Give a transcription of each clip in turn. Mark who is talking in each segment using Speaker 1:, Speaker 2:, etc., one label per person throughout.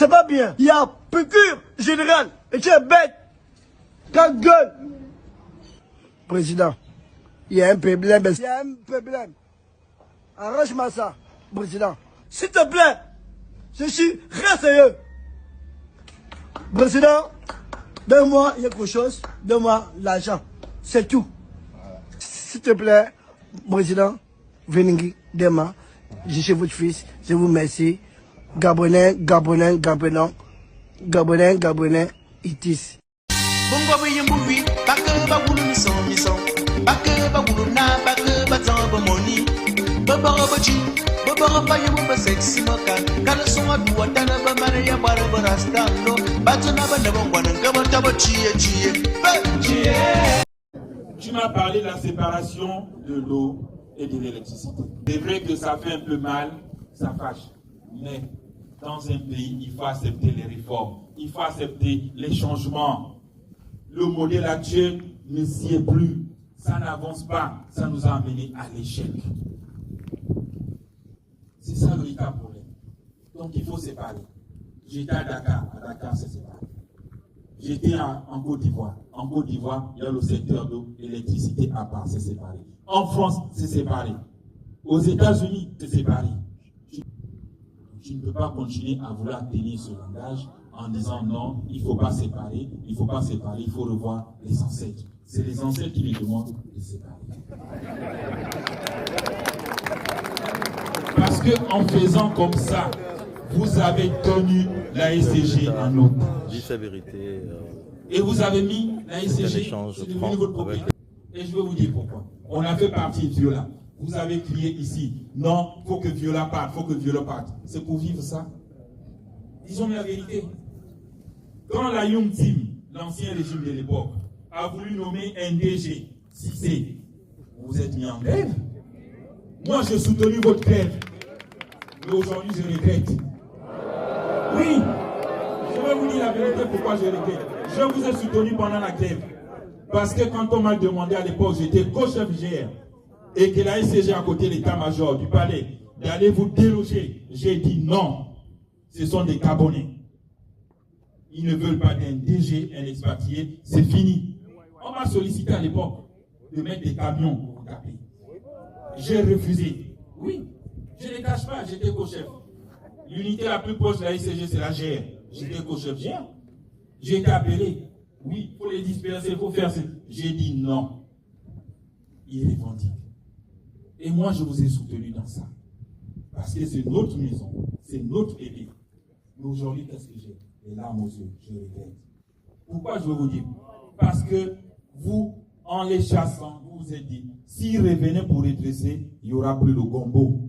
Speaker 1: C'est pas bien. Il y a procureur général. Et tu es bête. Ta gueule. Président, il y a un problème. Il y a un problème. Arrange-moi ça, président. S'il te plaît, je suis sérieux. Président, donne-moi quelque chose, donne-moi l'argent. C'est tout. S'il te plaît, président, venez demain. Je suis votre fils, je vous remercie. Gabonais, itis.
Speaker 2: Tu m'as parlé de la séparation de l'eau et de l'électricité. C'est vrai que ça fait un peu mal, ça fâche. Mais dans un pays, il faut accepter les réformes, il faut accepter les changements. Le modèle actuel ne s'y est plus. Ça n'avance pas, ça nous a amené à l'échec. C'est ça le véritable problème. Donc il faut séparer. J'étais à Dakar c'est séparé. J'étais en Côte d'Ivoire. En Côte d'Ivoire, il y a le secteur de l'électricité à part, c'est séparé. En France, c'est séparé. Aux États-Unis, c'est séparé. Tu ne peux pas continuer à vouloir tenir ce langage en disant non, il ne faut pas séparer, il faut revoir les ancêtres. C'est les ancêtres qui lui demandent de séparer. Parce qu'en faisant comme ça, vous avez tenu la SCG en otage.
Speaker 3: Dis sa vérité.
Speaker 2: Et vous avez mis la SCG, c'est devenu votre propriété. Et je vais vous dire pourquoi. On a fait partie de Viola. Vous avez crié ici, non, il faut que Viola parte, C'est pour vivre ça. Disons la vérité. Quand la Young Team, l'ancien régime de l'époque, a voulu nommer un DG, Cissé, vous êtes mis en grève. Moi, j'ai soutenu votre grève. Mais aujourd'hui, je regrette. Oui, je vais vous dire la vérité pourquoi je regrette. Je vous ai soutenu pendant la grève. Parce que quand on m'a demandé à l'époque, j'étais co-chef GR, et que la SCG à côté de l'état-major du palais, d'aller vous déloger, j'ai dit non. Ce sont des Gabonais. Ils ne veulent pas d'un DG, un expatrié, c'est fini. On m'a sollicité à l'époque de mettre des camions pour vous taper. J'ai refusé. Oui, je ne les cache pas, j'étais co-chef. L'unité la plus proche de la SCG, c'est la GR. J'étais co-chef GR. J'ai été appelé. Oui, il faut les disperser, il faut faire ça. J'ai dit non. Ils revendiquent. Et moi, je vous ai soutenu dans ça. Parce que c'est notre maison, c'est notre bébé. Mais aujourd'hui, qu'est-ce que j'ai? Les larmes aux yeux, je regrette. Pourquoi je veux vous dire? Parce que vous, en les chassant, vous vous êtes dit, s'ils revenaient pour redresser, il n'y aura plus le gombo.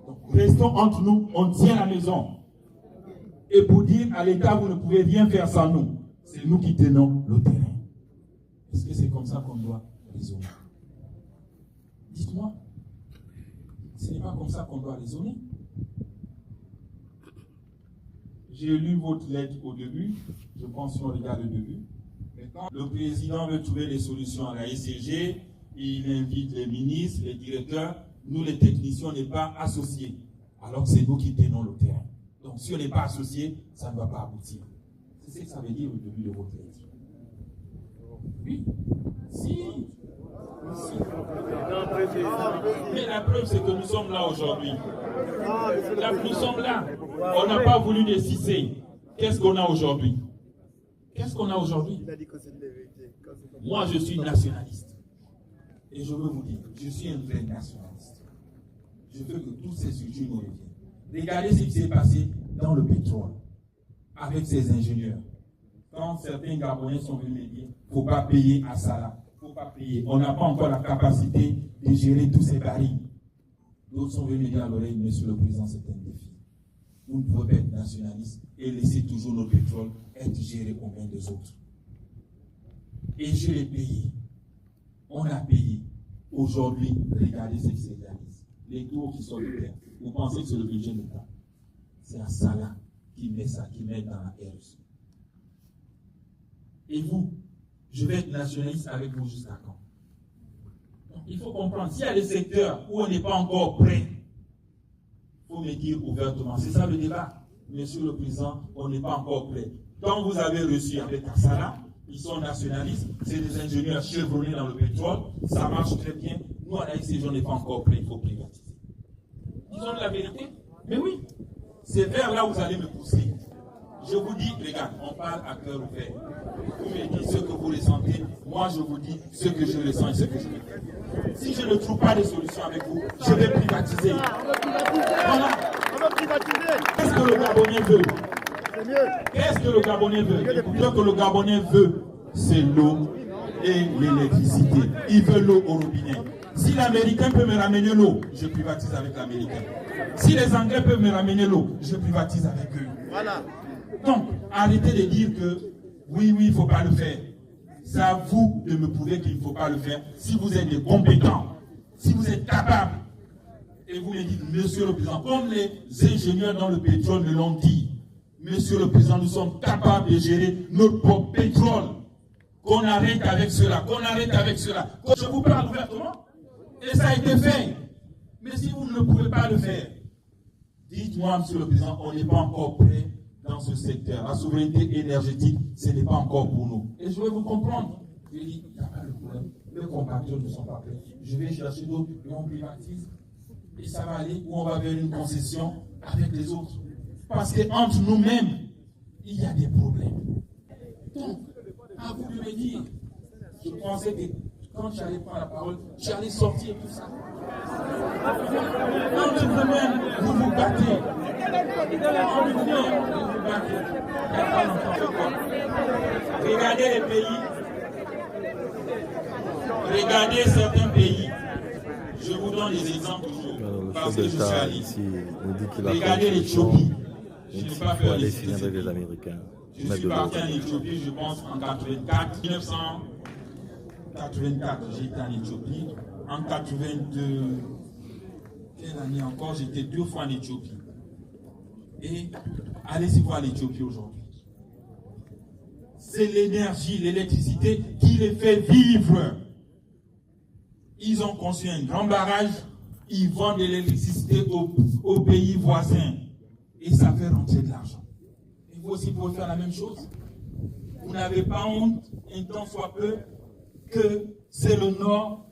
Speaker 2: Donc, restons entre nous, on tient la maison. Et pour dire à l'État, vous ne pouvez rien faire sans nous. C'est nous qui tenons le terrain. Est-ce que c'est comme ça qu'on doit raisonner? Dites-moi. Ce n'est pas comme ça qu'on doit raisonner. J'ai lu votre lettre au début. Je pense qu'on regarde le début. Mais quand le président veut trouver des solutions à la SCG, il invite les ministres, les directeurs. Nous, les techniciens, on n'est pas associés. Alors que c'est nous qui tenons le terrain. Donc, si on n'est pas associés, ça ne va pas aboutir. C'est ce que ça veut dire au début de votre lettre. Oui. Si. Mais la preuve, c'est que nous sommes là aujourd'hui. Nous sommes là. On n'a pas voulu décider. Qu'est-ce qu'on a aujourd'hui? Qu'est-ce qu'on a aujourd'hui? Moi, je suis nationaliste. Et je veux vous dire, je suis un vrai nationaliste. Je veux que toutes ces structures nous reviennent. Regardez ce qui s'est passé dans le pétrole, avec ces ingénieurs. Quand certains Gabonais sont venus me dire, il ne faut pas payer à Salah. Il ne faut pas payer. On n'a pas encore la capacité de gérer tous ces barils. D'autres sont venus me dire à l'oreille, monsieur le président, c'est un défi. Vous ne pouvez pas être nationaliste et laisser toujours notre pétrole être géré aux mains des autres. Et je l'ai payé. On a payé. Aujourd'hui, regardez ce qui se réalise. Les tours qui sont de terre. Vous pensez que c'est le budget de l'État? C'est un Salah qui met ça, qui met dans la RSE. Et vous, je vais être nationaliste avec vous jusqu'à quand? Donc, il faut comprendre, s'il y a des secteurs où on n'est pas encore prêt, il faut me dire ouvertement. C'est ça le débat. Monsieur le Président, on n'est pas encore prêt. Quand vous avez reçu avec Kassala, ils sont nationalistes, c'est des ingénieurs chevronnés dans le pétrole, ça marche très bien. Nous, à l'AICG, on n'est pas encore prêt, il faut privatiser. Disons la vérité. Mais oui, c'est vers là où vous allez me pousser. Je vous dis, regarde, on parle à cœur ouvert. Vous me dites ce que vous ressentez, moi je vous dis ce que je ressens et ce que je veux faire. Si je ne trouve pas de solution avec vous, je vais privatiser. Voilà. Qu'est-ce que le Gabonais veut? Qu'est-ce que le Gabonais veut? Ce que le Gabonais veut, c'est l'eau et l'électricité. Il veut l'eau au robinet. Si l'Américain peut me ramener l'eau, je privatise avec l'Américain. Si les Anglais peuvent me ramener l'eau, je privatise avec eux. Voilà. Donc, arrêtez de dire que oui, il ne faut pas le faire. C'est à vous de me prouver qu'il ne faut pas le faire. Si vous êtes des compétents, si vous êtes capables, et vous me dites, Monsieur le Président, comme les ingénieurs dans le pétrole me l'ont dit, Monsieur le Président, nous sommes capables de gérer notre propre pétrole. Qu'on arrête avec cela, qu'on arrête avec cela. Je vous parle ouvertement. Et ça a été fait. Mais si vous ne pouvez pas le faire, dites-moi, Monsieur le Président, on n'est pas encore prêt dans ce secteur. La souveraineté énergétique, ce n'est pas encore pour nous. Et je vais vous comprendre. Je dis, il n'y a pas de problème. Les compatriotes ne sont pas prêts. Je vais chercher d'autres et on privatise. Et ça va aller où on va vers une concession avec les autres. Parce qu'entre nous-mêmes, il y a des problèmes. Donc, à vous de me dire, je pensais que quand j'allais prendre la parole, j'allais sortir tout ça. Entre vous-même, vous vous battez. Entre vous-même, vous vous battez. Il n'y a pas longtemps. Regardez les pays. Regardez certains pays. Je vous donne des exemples toujours. Parce que je suis allé. Regardez l'Éthiopie. Je n'ai pas fait les
Speaker 3: des Américains.
Speaker 2: Je suis parti en Éthiopie, je pense, en 1984. J'ai été en Éthiopie. En 82, quelle année encore, j'étais 2 fois en Éthiopie. Et allez-y voir l'Éthiopie aujourd'hui. C'est l'énergie, l'électricité qui les fait vivre. Ils ont conçu un grand barrage, ils vendent de l'électricité aux pays voisins. Et ça fait rentrer de l'argent. Et vous aussi pouvez faire la même chose. Vous n'avez pas honte, un temps soit peu, que c'est le Nord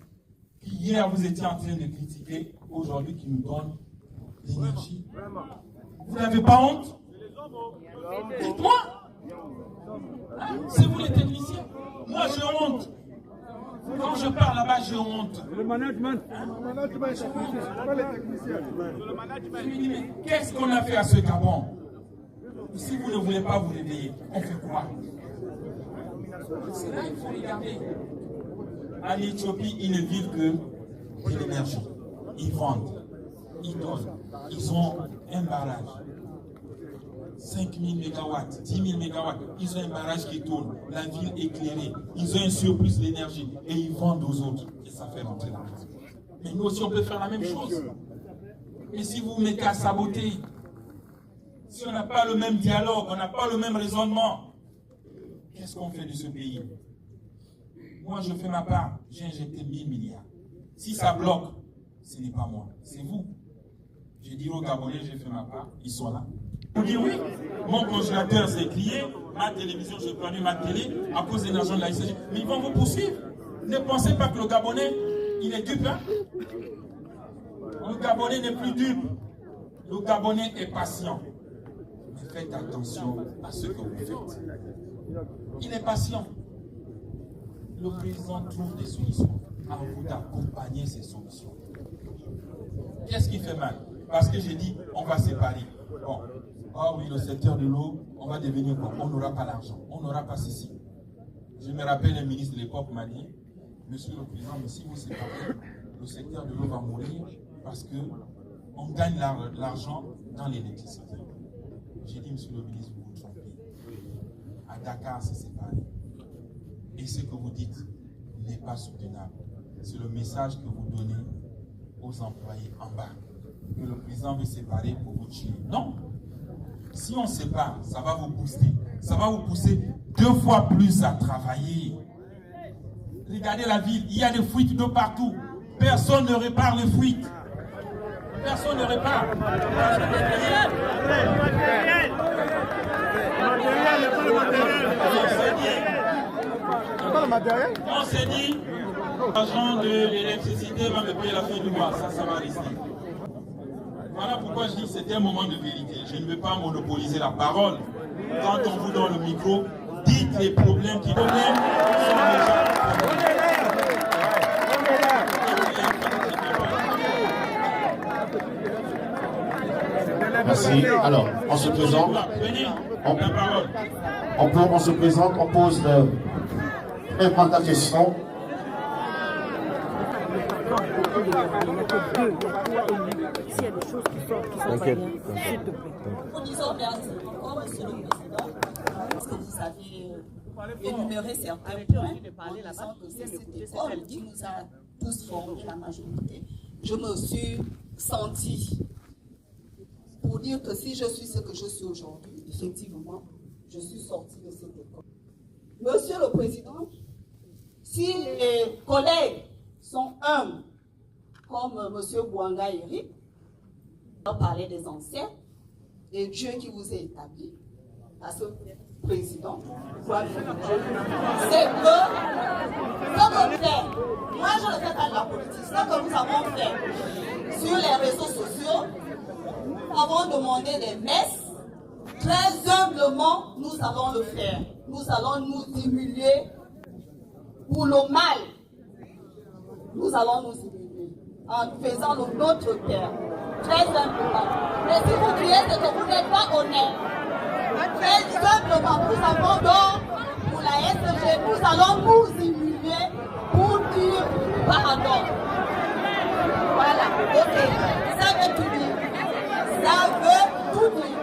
Speaker 2: qui hier vous étiez en train de critiquer, aujourd'hui qui nous donne l'énergie. Vous n'avez pas honte? Dites-moi. Hein? C'est vous les techniciens. Moi j'ai honte. Quand je parle là-bas, j'ai honte.
Speaker 4: Le management.
Speaker 2: Qu'est-ce qu'on a fait à ce Gabon? Si vous ne voulez pas vous réveiller, on fait quoi? C'est là qu'il faut regarder. En Éthiopie, ils ne vivent que de l'énergie. Ils vendent, ils donnent. Ils ont un barrage. 5000 mégawatts, 10 000 mégawatts. Ils ont un barrage qui tourne, la ville éclairée. Ils ont un surplus d'énergie et ils vendent aux autres. Et ça fait rentrer l'argent. Mais nous aussi, on peut faire la même chose. Mais si vous mettez à saboter, si on n'a pas le même dialogue, on n'a pas le même raisonnement, qu'est-ce qu'on fait de ce pays? Moi, je fais ma part. J'ai injecté 1000 milliards. Si ça bloque, ce n'est pas moi, c'est vous. J'ai dit aux Gabonais, j'ai fait ma part. Ils sont là. Vous dites oui, mon congélateur s'est crié, ma télévision, j'ai perdu ma télé à cause des l'argent de la ICG. Mais ils vont vous poursuivre. Ne pensez pas que le Gabonais, il est dupe. Hein? Le Gabonais n'est plus dupe. Le Gabonais est patient. Mais faites attention à ce que vous faites. Il est patient. Le président trouve des solutions. À vous d'accompagner ces solutions. Qu'est-ce qui fait mal? Parce que j'ai dit, on va séparer. Bon. Oh oui, le secteur de l'eau, on va devenir quoi? On n'aura pas l'argent, on n'aura pas ceci. Je me rappelle, un ministre de l'époque m'a dit, Monsieur le Président, mais si vous séparez, le secteur de l'eau va mourir parce qu'on gagne l'argent dans l'électricité. J'ai dit, Monsieur le ministre, vous vous trompez. À Dakar, c'est séparé. Et ce que vous dites n'est pas soutenable. C'est le message que vous donnez aux employés en bas. Que le président veut séparer pour vous tuer. Non. Si on sépare, ça va vous booster. Ça va vous pousser 2 fois plus à travailler. Regardez la ville, il y a des fuites de partout. Personne ne répare les fuites. personne ne répare. On s'est dit, l'agent de l'électricité va me payer la fin du mois, ça va rester. Voilà pourquoi je dis que c'était un moment de vérité. Je ne veux pas monopoliser la parole. Quand on vous donne le micro, dites les problèmes qui sont déjà...
Speaker 3: Merci. Alors, on se présente. On se présente, on pose répondre à la question.
Speaker 4: S'il y a des choses qui sont pas bien, s'il te plaît.
Speaker 5: Nous disons merci encore, Monsieur le Président, parce que vous avez énuméré certains points en disant que c'est cette école qui nous a tous formés, la majorité. Je me suis sentie pour dire que si je suis ce que je suis aujourd'hui, effectivement, je suis sortie de cette école. Monsieur le Président, si les collègues sont humbles, comme M. Bouanga Eric, on va parler des anciens, et Dieu qui vous a établi, à ce président, c'est que ce que fait, moi je ne fais pas de la politique, ce que nous avons fait sur les réseaux sociaux, nous avons demandé des messes, très humblement nous allons le faire. Nous allons nous humilier pour le mal. Nous allons nous humilier en faisant notre terre, très humblement. Mais si vous criez, c'est que vous n'êtes pas honnête. Très humblement, nous avons donc, pour la SG, nous allons nous humilier pour dire pardon. Voilà, ok, ça veut tout dire. Ça veut tout dire.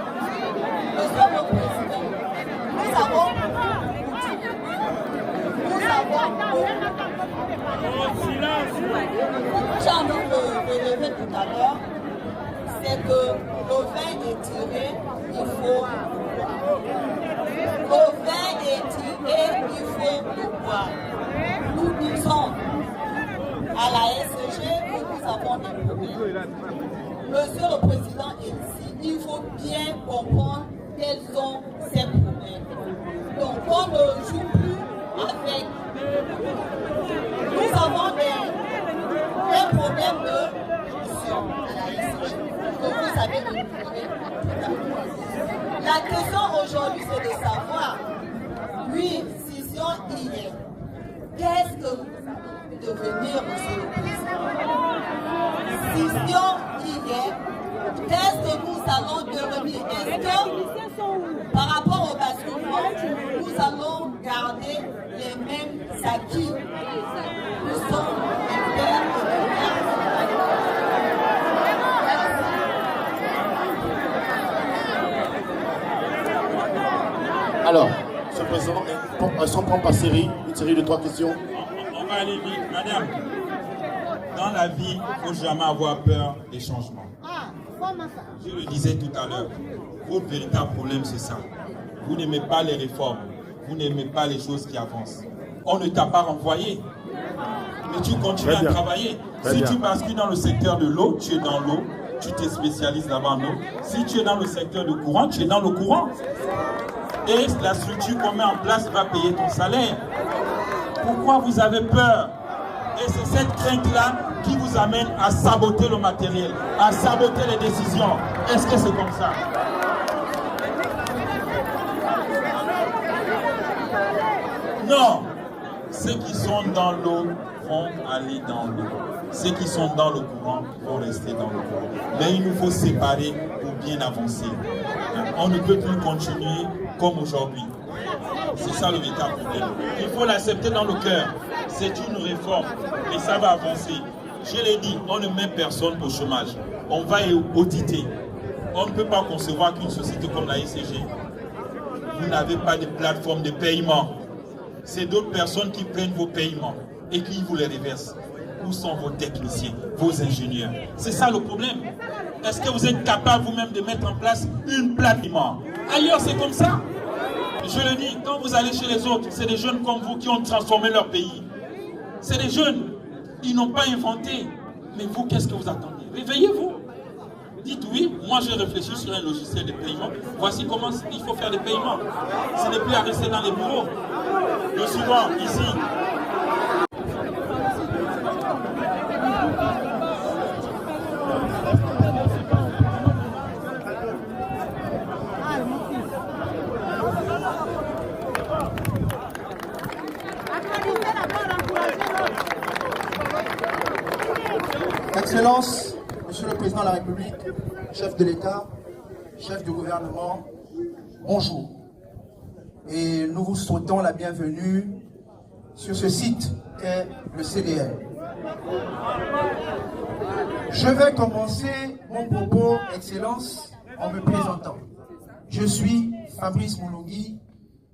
Speaker 5: Monsieur le Président, nous avons j'ai envie de lever tout à l'heure, c'est que le vin est tiré, il faut le vin est tiré, il faut le boire. Nous disons à la SG que nous avons des problèmes. Monsieur le Président est ici, il faut bien comprendre quels sont ces problèmes. Donc on ne joue plus avec. Nous avons des problèmes de mission à la SG. Donc vous savez de nous donner tout à l'heure. La question aujourd'hui c'est de savoir, oui, scission hier, qu'est-ce que vous allez devenir, Monsieur le Président? Scission hier, qu'est-ce que nous allons devenir? Est-ce que par rapport au basculement, nous allons garder les mêmes acquis? Nous sommes les pères et les mères.
Speaker 3: Alors, ce président, on prend par série, une série de 3 questions.
Speaker 2: On va aller vite. Madame, dans la vie, il ne faut jamais avoir peur des changements. Je le disais tout à l'heure, votre véritable problème c'est ça. Vous n'aimez pas les réformes, vous n'aimez pas les choses qui avancent. On ne t'a pas renvoyé, mais tu continues à travailler. Si tu bascules dans le secteur de l'eau, tu es dans l'eau, tu te spécialises là-bas en eau. Si tu es dans le secteur du courant, tu es dans le courant. Et la structure qu'on met en place va payer ton salaire. Pourquoi vous avez peur? Et c'est cette crainte-là qui vous amène à saboter le matériel, à saboter les décisions. Est-ce que c'est comme ça? Non. Ceux qui sont dans l'eau vont aller dans l'eau. Ceux qui sont dans le courant vont rester dans le courant. Mais il nous faut séparer pour bien avancer. On ne peut plus continuer comme aujourd'hui. C'est ça le véritable problème. Il faut l'accepter dans le cœur. C'est une réforme et ça va avancer. Je l'ai dit, on ne met personne au chômage. On va auditer. On ne peut pas concevoir qu'une société comme la SG, vous n'avez pas de plateforme de paiement. C'est d'autres personnes qui prennent vos paiements et qui vous les reversent. Où sont vos techniciens, vos ingénieurs? C'est ça le problème. Est-ce que vous êtes capable vous-même de mettre en place une plateforme? Ailleurs, c'est comme ça. Je le dis, quand vous allez chez les autres, c'est des jeunes comme vous qui ont transformé leur pays. C'est des jeunes, ils n'ont pas inventé. Mais vous, qu'est-ce que vous attendez? Réveillez-vous. dites oui, moi j'ai réfléchi sur un logiciel de paiement. Voici comment il faut faire des paiements. Ce n'est plus à rester dans les bureaux. Le suivant, ici.
Speaker 3: Excellences, Monsieur le Président de la République, chef de l'État, chef du gouvernement, bonjour. Et nous vous souhaitons la bienvenue sur ce site qu'est le CDL. Je vais commencer mon propos, Excellences, en me présentant. Je suis Fabrice Moulongui,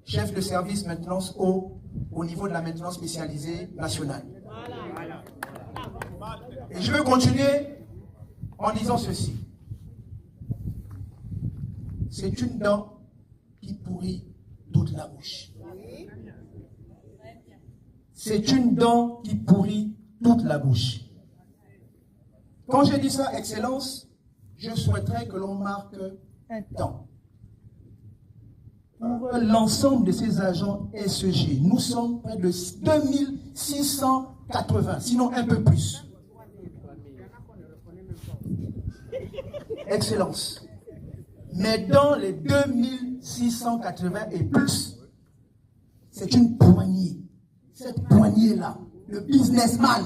Speaker 3: chef de service maintenance eau au niveau de la maintenance spécialisée nationale. Et je vais continuer en disant ceci. C'est une dent qui pourrit toute la bouche. C'est une dent qui pourrit toute la bouche. Quand je dis ça, Excellence, je souhaiterais que l'on marque un temps. Pour l'ensemble de ces agents SEG, nous sommes près de 2680, sinon un peu plus. Excellence. Mais dans les 2680 et plus, c'est une poignée. Cette poignée-là, le businessman,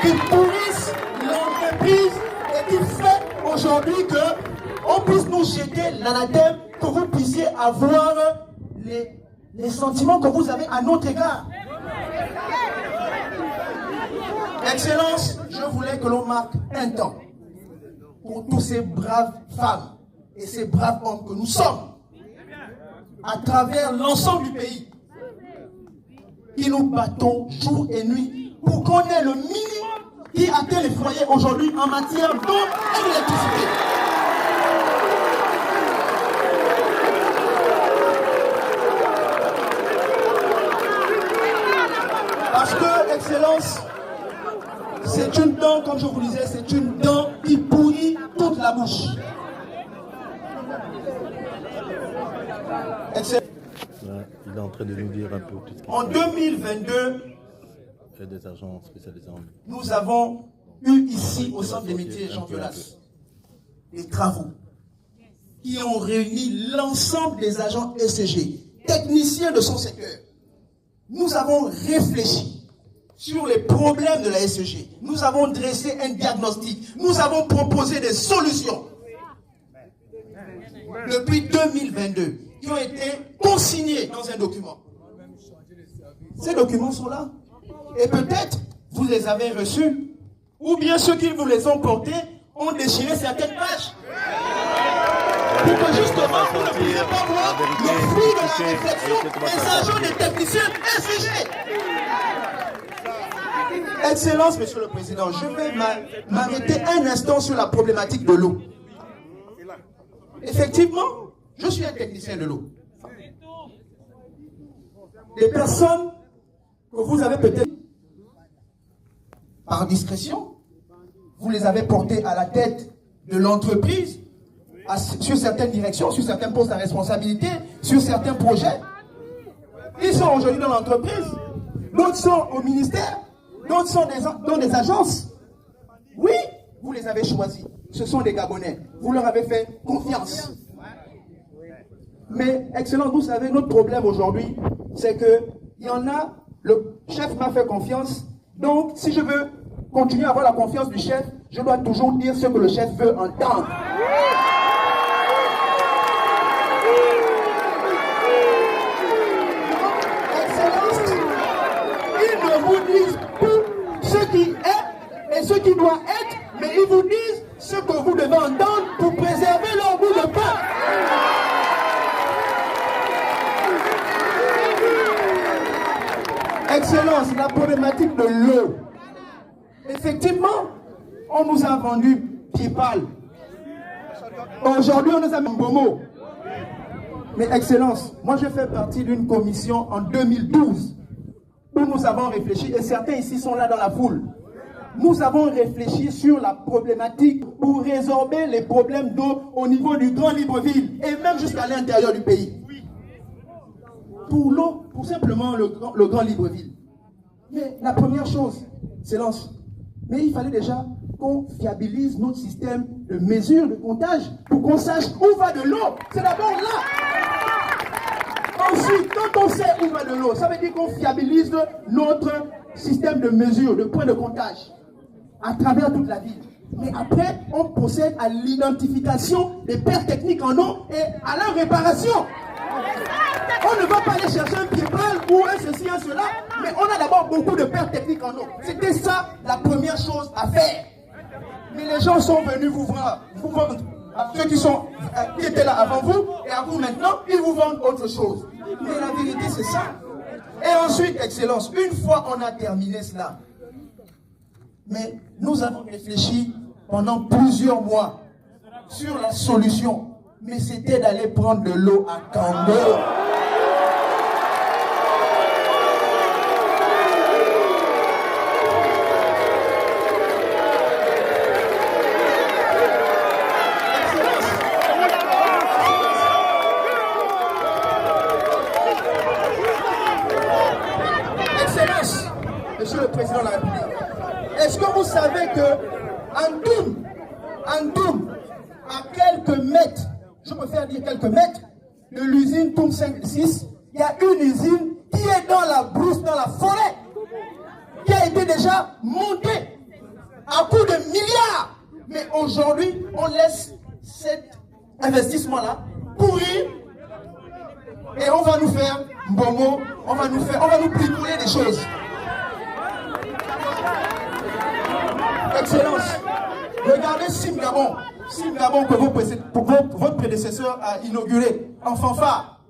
Speaker 3: qui pourrissent l'entreprise et qui fait aujourd'hui qu'on puisse nous jeter l'anathème, que vous puissiez avoir les sentiments que vous avez à notre égard. Excellence, je voulais que l'on marque un temps pour tous ces braves femmes et ces braves hommes que nous sommes à travers l'ensemble du pays, qui nous battons jour et nuit pour qu'on ait le minimum qui atteint les foyers aujourd'hui en matière d'eau et d'électricité. Parce que, Excellence, c'est une dent, comme je vous disais, c'est une dent qui pourrit toute la bouche.
Speaker 6: Il est en train de nous dire un peu tout ce qui
Speaker 3: en 2022,
Speaker 6: des agents spécialisés en...
Speaker 3: Nous avons eu ici au centre des métiers Jean Violas des travaux qui ont réuni l'ensemble des agents SEG, techniciens de son secteur. Nous avons réfléchi sur les problèmes de la SEG. Nous avons dressé un diagnostic. Nous avons proposé des solutions. Depuis 2022, qui ont été consignés dans un document. Ces documents sont là. Et peut-être, vous les avez reçus, ou bien ceux qui vous les ont portés ont déchiré certaines pages. Pour que justement, vous ne puissiez pas voir le fruit de la réflexion des agents des techniciens SEG. Excellence, Monsieur le Président, je vais m'arrêter un instant sur la problématique de l'eau. Effectivement, je suis un technicien de l'eau. Les personnes que vous avez peut-être, par discrétion, vous les avez portées à la tête de l'entreprise, sur certaines directions, sur certains postes à responsabilité, sur certains projets. Ils sont aujourd'hui dans l'entreprise, d'autres sont au ministère, d'autres sont dans des agences. Oui, vous les avez choisis. Ce sont des Gabonais. Vous leur avez fait confiance. Mais, Excellence, vous savez, notre problème aujourd'hui, c'est que il y en a, le chef m'a fait confiance. Donc, si je veux continuer à avoir la confiance du chef, je dois toujours dire ce que le chef veut entendre. Excellence, ils ne vous disent tout ce qui est et ce qui doit être, mais ils vous disent ce que vous devez entendre pour préserver leur goût de pain. Excellence, la problématique de l'eau. Effectivement, on nous a vendu Piepal. Aujourd'hui, on nous a mis Bomo. Mais Excellence, moi je fais partie d'une commission en 2012 où nous avons réfléchi, et certains ici sont là dans la foule. nous avons réfléchi sur la problématique pour résorber les problèmes d'eau au niveau du Grand Libreville et même jusqu'à l'intérieur du pays. Pour l'eau, pour simplement le Grand Libreville. Mais la première chose, Excellence, mais il fallait déjà qu'on fiabilise notre système de mesure, de comptage, pour qu'on sache où va de l'eau. C'est d'abord là. Ensuite, quand on sait où va de l'eau, ça veut dire qu'on fiabilise notre système de mesure, de point de comptage, à travers toute la ville. Mais après, on procède à l'identification des pertes techniques en eau et à leur réparation. On ne va pas aller chercher un pied-pal ou un ceci, un cela, mais on a d'abord beaucoup de pertes techniques en eau. C'était ça la première chose à faire. Mais les gens sont venus vous vendre. Ceux qui étaient là avant vous et à vous maintenant, ils vous vendent autre chose. Mais la vérité, c'est ça. Et ensuite, Excellence, une fois on a terminé cela, mais nous avons réfléchi pendant plusieurs mois sur la solution. Mais c'était d'aller prendre de l'eau à Kango. Excellence, Monsieur le Président de la République, est-ce que vous savez que Antoum, à quelques mètres, je préfère dire quelques mètres, de l'usine Toum 5-6, il y a une usine qui est dans la brousse, dans la forêt, qui a été déjà montée à coût de milliards. Mais aujourd'hui, on laisse cet investissement-là pourrir et on va nous faire bomo, on va nous bricoler des choses. Excellence, regardez Simgabon que votre prédécesseur a inauguré en fanfare.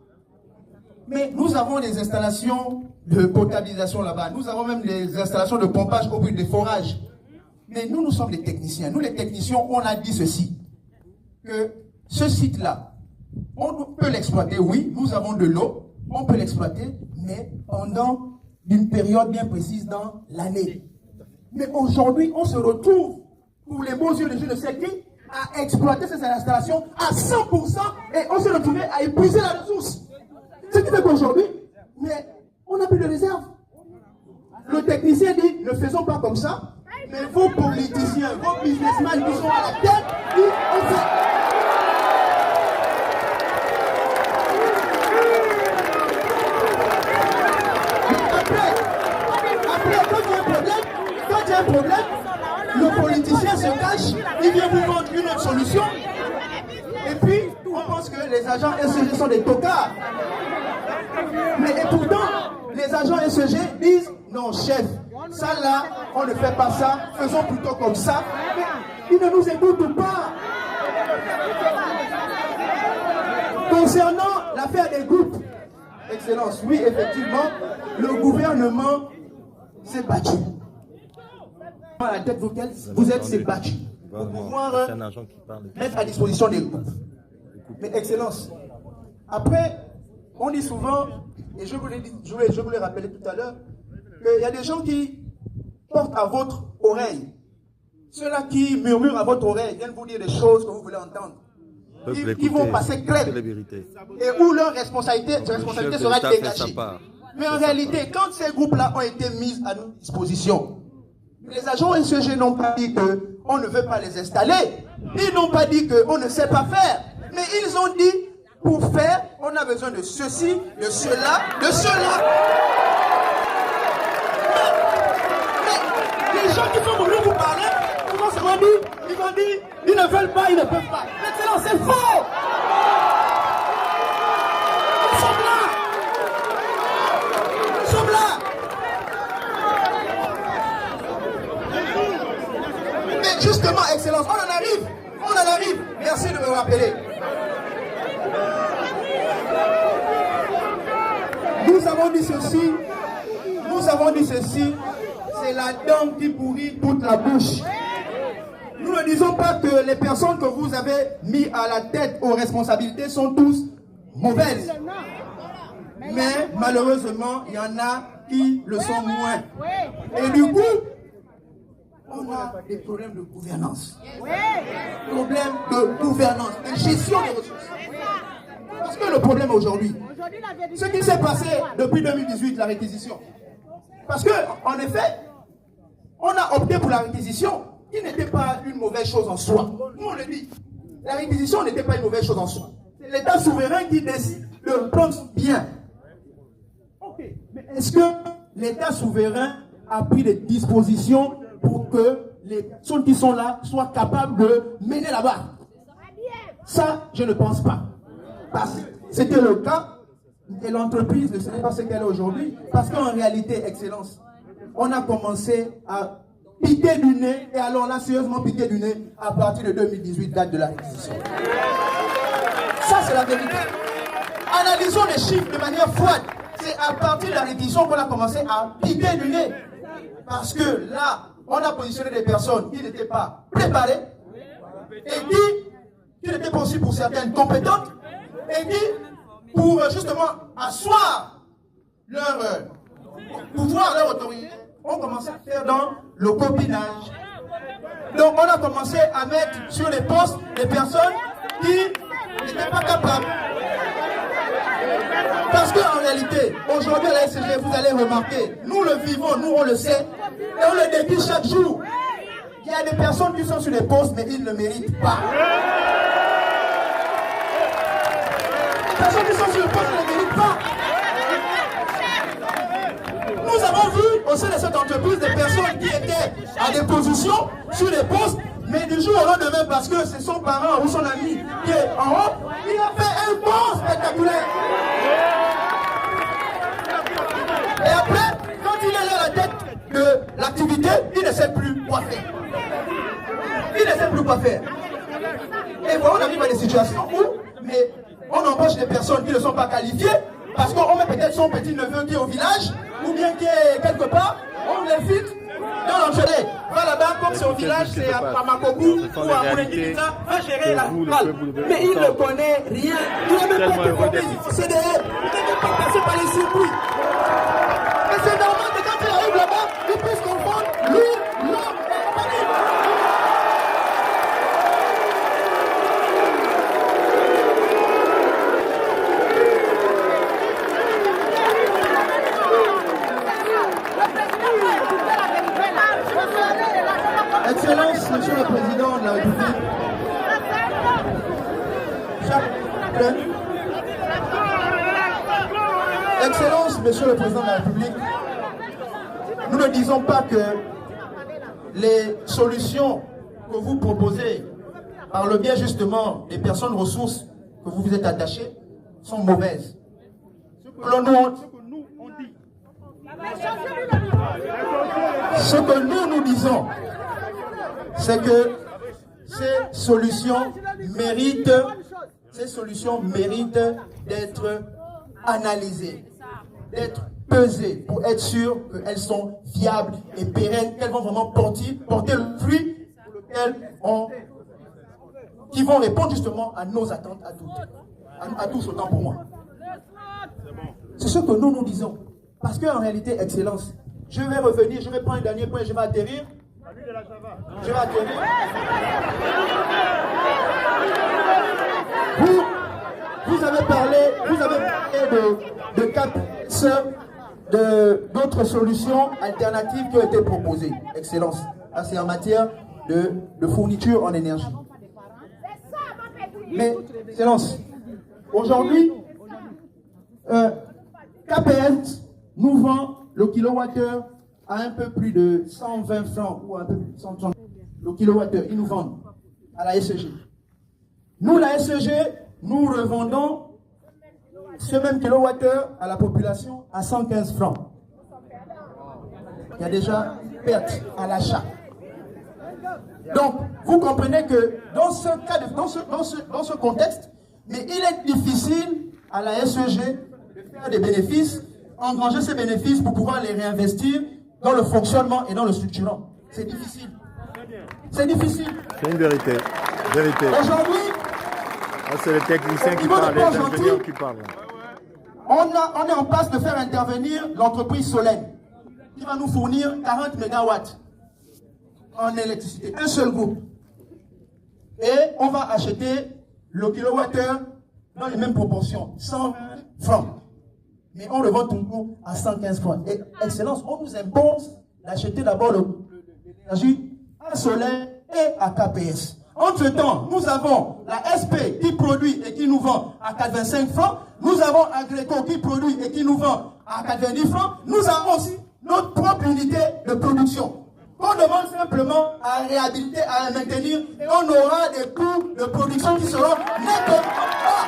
Speaker 3: Mais nous avons des installations de potabilisation là-bas. Nous avons même des installations de pompage au but des forages. Mais nous sommes des techniciens. Nous, les techniciens, on a dit ceci. Que ce site-là, on peut l'exploiter, oui, nous avons de l'eau, on peut l'exploiter, mais pendant une période bien précise dans l'année. Mais aujourd'hui, on se retrouve, pour les beaux yeux de je ne sais qui, à exploiter ces installations à 100% et on s'est retrouvé à épuiser la ressource. Ce qui fait qu'aujourd'hui, mais on n'a plus de réserve. Le technicien dit, ne faisons pas comme ça, mais vos politiciens, vos businessmen qui sont à la tête, disent, on fait. Après, quand il y a un problème, le politicien se cache, il vient vous vendre une autre solution, et puis on pense que les agents SEG sont des tocards. Mais et pourtant, les agents SEG disent, non chef, ça là, on ne fait pas ça, faisons plutôt comme ça. Mais ils ne nous écoutent pas. Concernant l'affaire des groupes, Excellence, oui, effectivement, le gouvernement s'est battu. À la tête duquel vous êtes, s'est battu pour pouvoir mettre à disposition des groupes. Mais Excellence, après, on dit souvent, et je vous l'ai rappelé tout à l'heure, qu'il y a des gens qui portent à votre oreille. Ceux-là qui murmurent à votre oreille viennent vous dire des choses que vous voulez entendre. Qui vont passer crème. Et où leur responsabilité sera dégagée. Mais en réalité, quand ces groupes-là ont été mis à notre disposition, les agents SEG n'ont pas dit qu'on ne veut pas les installer. Ils n'ont pas dit qu'on ne sait pas faire. Mais ils ont dit, pour faire, on a besoin de ceci, de cela, de cela. Mais les gens qui sont venus vous parler, ils vont dire, ils ne veulent pas, ils ne peuvent pas. Excellent, c'est faux. Nous sommes là. Nous sommes là. Mais justement, Excellence, on en arrive. On en arrive. Merci de me rappeler. Nous avons dit ceci, c'est la dent qui pourrit toute la bouche. Nous ne disons pas que les personnes que vous avez mis à la tête aux responsabilités sont tous mauvaises. Mais malheureusement, il y en a qui le sont moins. Et du coup, on a des problèmes de gouvernance. Problèmes de gouvernance, de gestion des ressources. Parce que le problème aujourd'hui, ce qui s'est passé depuis 2018, la réquisition. Parce que, en effet, on a opté pour la réquisition, qui n'était pas une mauvaise chose en soi. Nous, on le dit. La réquisition n'était pas une mauvaise chose en soi. C'est l'État souverain qui décide de prendre bien. Ok, mais est-ce que l'État souverain a pris des dispositions pour que les personnes qui sont là soient capables de mener la barre? Ça, je ne pense pas. Parce que c'était le cas et l'entreprise ne sait pas ce qu'elle est aujourd'hui. Parce qu'en réalité, Excellence, on a commencé à piquer du nez, et alors là, sérieusement piquer du nez, à partir de 2018, date de la réquisition. Ça, c'est la vérité. Analysons les chiffres de manière froide. C'est à partir de la réquisition qu'on a commencé à piquer du nez. Parce que là, on a positionné des personnes qui n'étaient pas préparées, et qui n'étaient pas aussi pour certaines compétentes, et qui, pour justement asseoir leur pouvoir, leur autorité, on commençait à faire dans le copinage. Donc on a commencé à mettre sur les postes des personnes qui n'étaient pas capables. Parce qu'en réalité, aujourd'hui à la SCG, vous allez remarquer, nous le vivons, nous on le sait, et on le décrit chaque jour. Il y a des personnes qui sont sur les postes, mais ils ne le méritent pas. Les personnes qui sont sur le poste ne le méritent pas. Nous avons vu au sein de cette entreprise des personnes qui étaient à des positions sur les postes, mais du jour au lendemain, parce que c'est son parent ou son ami qui est en haut, il a fait un bond spectaculaire. Et après, quand il est à la tête de l'activité, il ne sait plus quoi faire. Il ne sait plus quoi faire. Et voilà, on arrive à des situations où, mais on embauche des personnes qui ne sont pas qualifiées, parce qu'on met peut-être son petit-neveu qui est au village, ou bien qui est quelque part, on les filtre dans l'entrée. Va là-bas, comme c'est au village, c'est à Makobu ou à Moulenguita, va gérer la salle. Mais il ne connaît rien. Il n'a même pas de compétences au CDE. Il n'est même pas passé par les circuits. Et c'est normal que quand il arrive là-bas, il puisse comprendre lui, l'homme, et compagnie. Excellence, Monsieur le Président de la République, Excellence, Monsieur le Président de la République, nous ne disons pas que les solutions que vous proposez par le biais justement des personnes ressources que vous vous êtes attachées sont mauvaises. Ce que nous disons, c'est que ces solutions méritent d'être analysées, d'être pesées pour être sûr qu'elles sont viables et pérennes, qu'elles vont vraiment porter le fruit pour lequel qui vont répondre justement à nos attentes à tous autant pour moi. C'est ce que nous disons. Parce qu'en réalité, Excellence, je vais revenir, je vais prendre un dernier point, je vais atterrir. Je vais atterrir. Vous avez parlé de CAPEX, d'autres solutions alternatives qui ont été proposées. Excellence. C'est en matière de fourniture en énergie. Mais, Excellence, aujourd'hui, KPS nous vend le kilowattheure à un peu plus de 120 francs ou un peu plus de 130 le kilowattheure. Ils nous vendent à la SCG. Nous, la SCG, nous revendons ce même kilowattheure à la population à 115 francs. Il y a déjà perte à l'achat. Donc, vous comprenez que dans ce cas, dans ce contexte, mais il est difficile à la SCG de faire des bénéfices, engranger ces bénéfices pour pouvoir les réinvestir dans le fonctionnement et dans le structurant. C'est difficile. C'est difficile.
Speaker 6: C'est une vérité.
Speaker 3: Aujourd'hui,
Speaker 6: c'est les techniciens qui parlent, les ingénieurs qui parlent.
Speaker 3: On est en passe de faire intervenir l'entreprise Solène qui va nous fournir 40 mégawatts. en électricité, un seul groupe. Et on va acheter le kilowattheure dans les mêmes proportions, 120 francs. Mais on le vend toujours à 115 francs. Et Excellence, on nous impose d'acheter d'abord l'énergie à solaire et à KPS. Entre-temps, nous avons la SP qui produit et qui nous vend à 85 francs. Nous avons Agreco qui produit et qui nous vend à 90 francs. Nous avons aussi notre propre unité de production. On demande simplement à réhabiliter, à maintenir, et on aura des coûts de production qui seront nettement bas.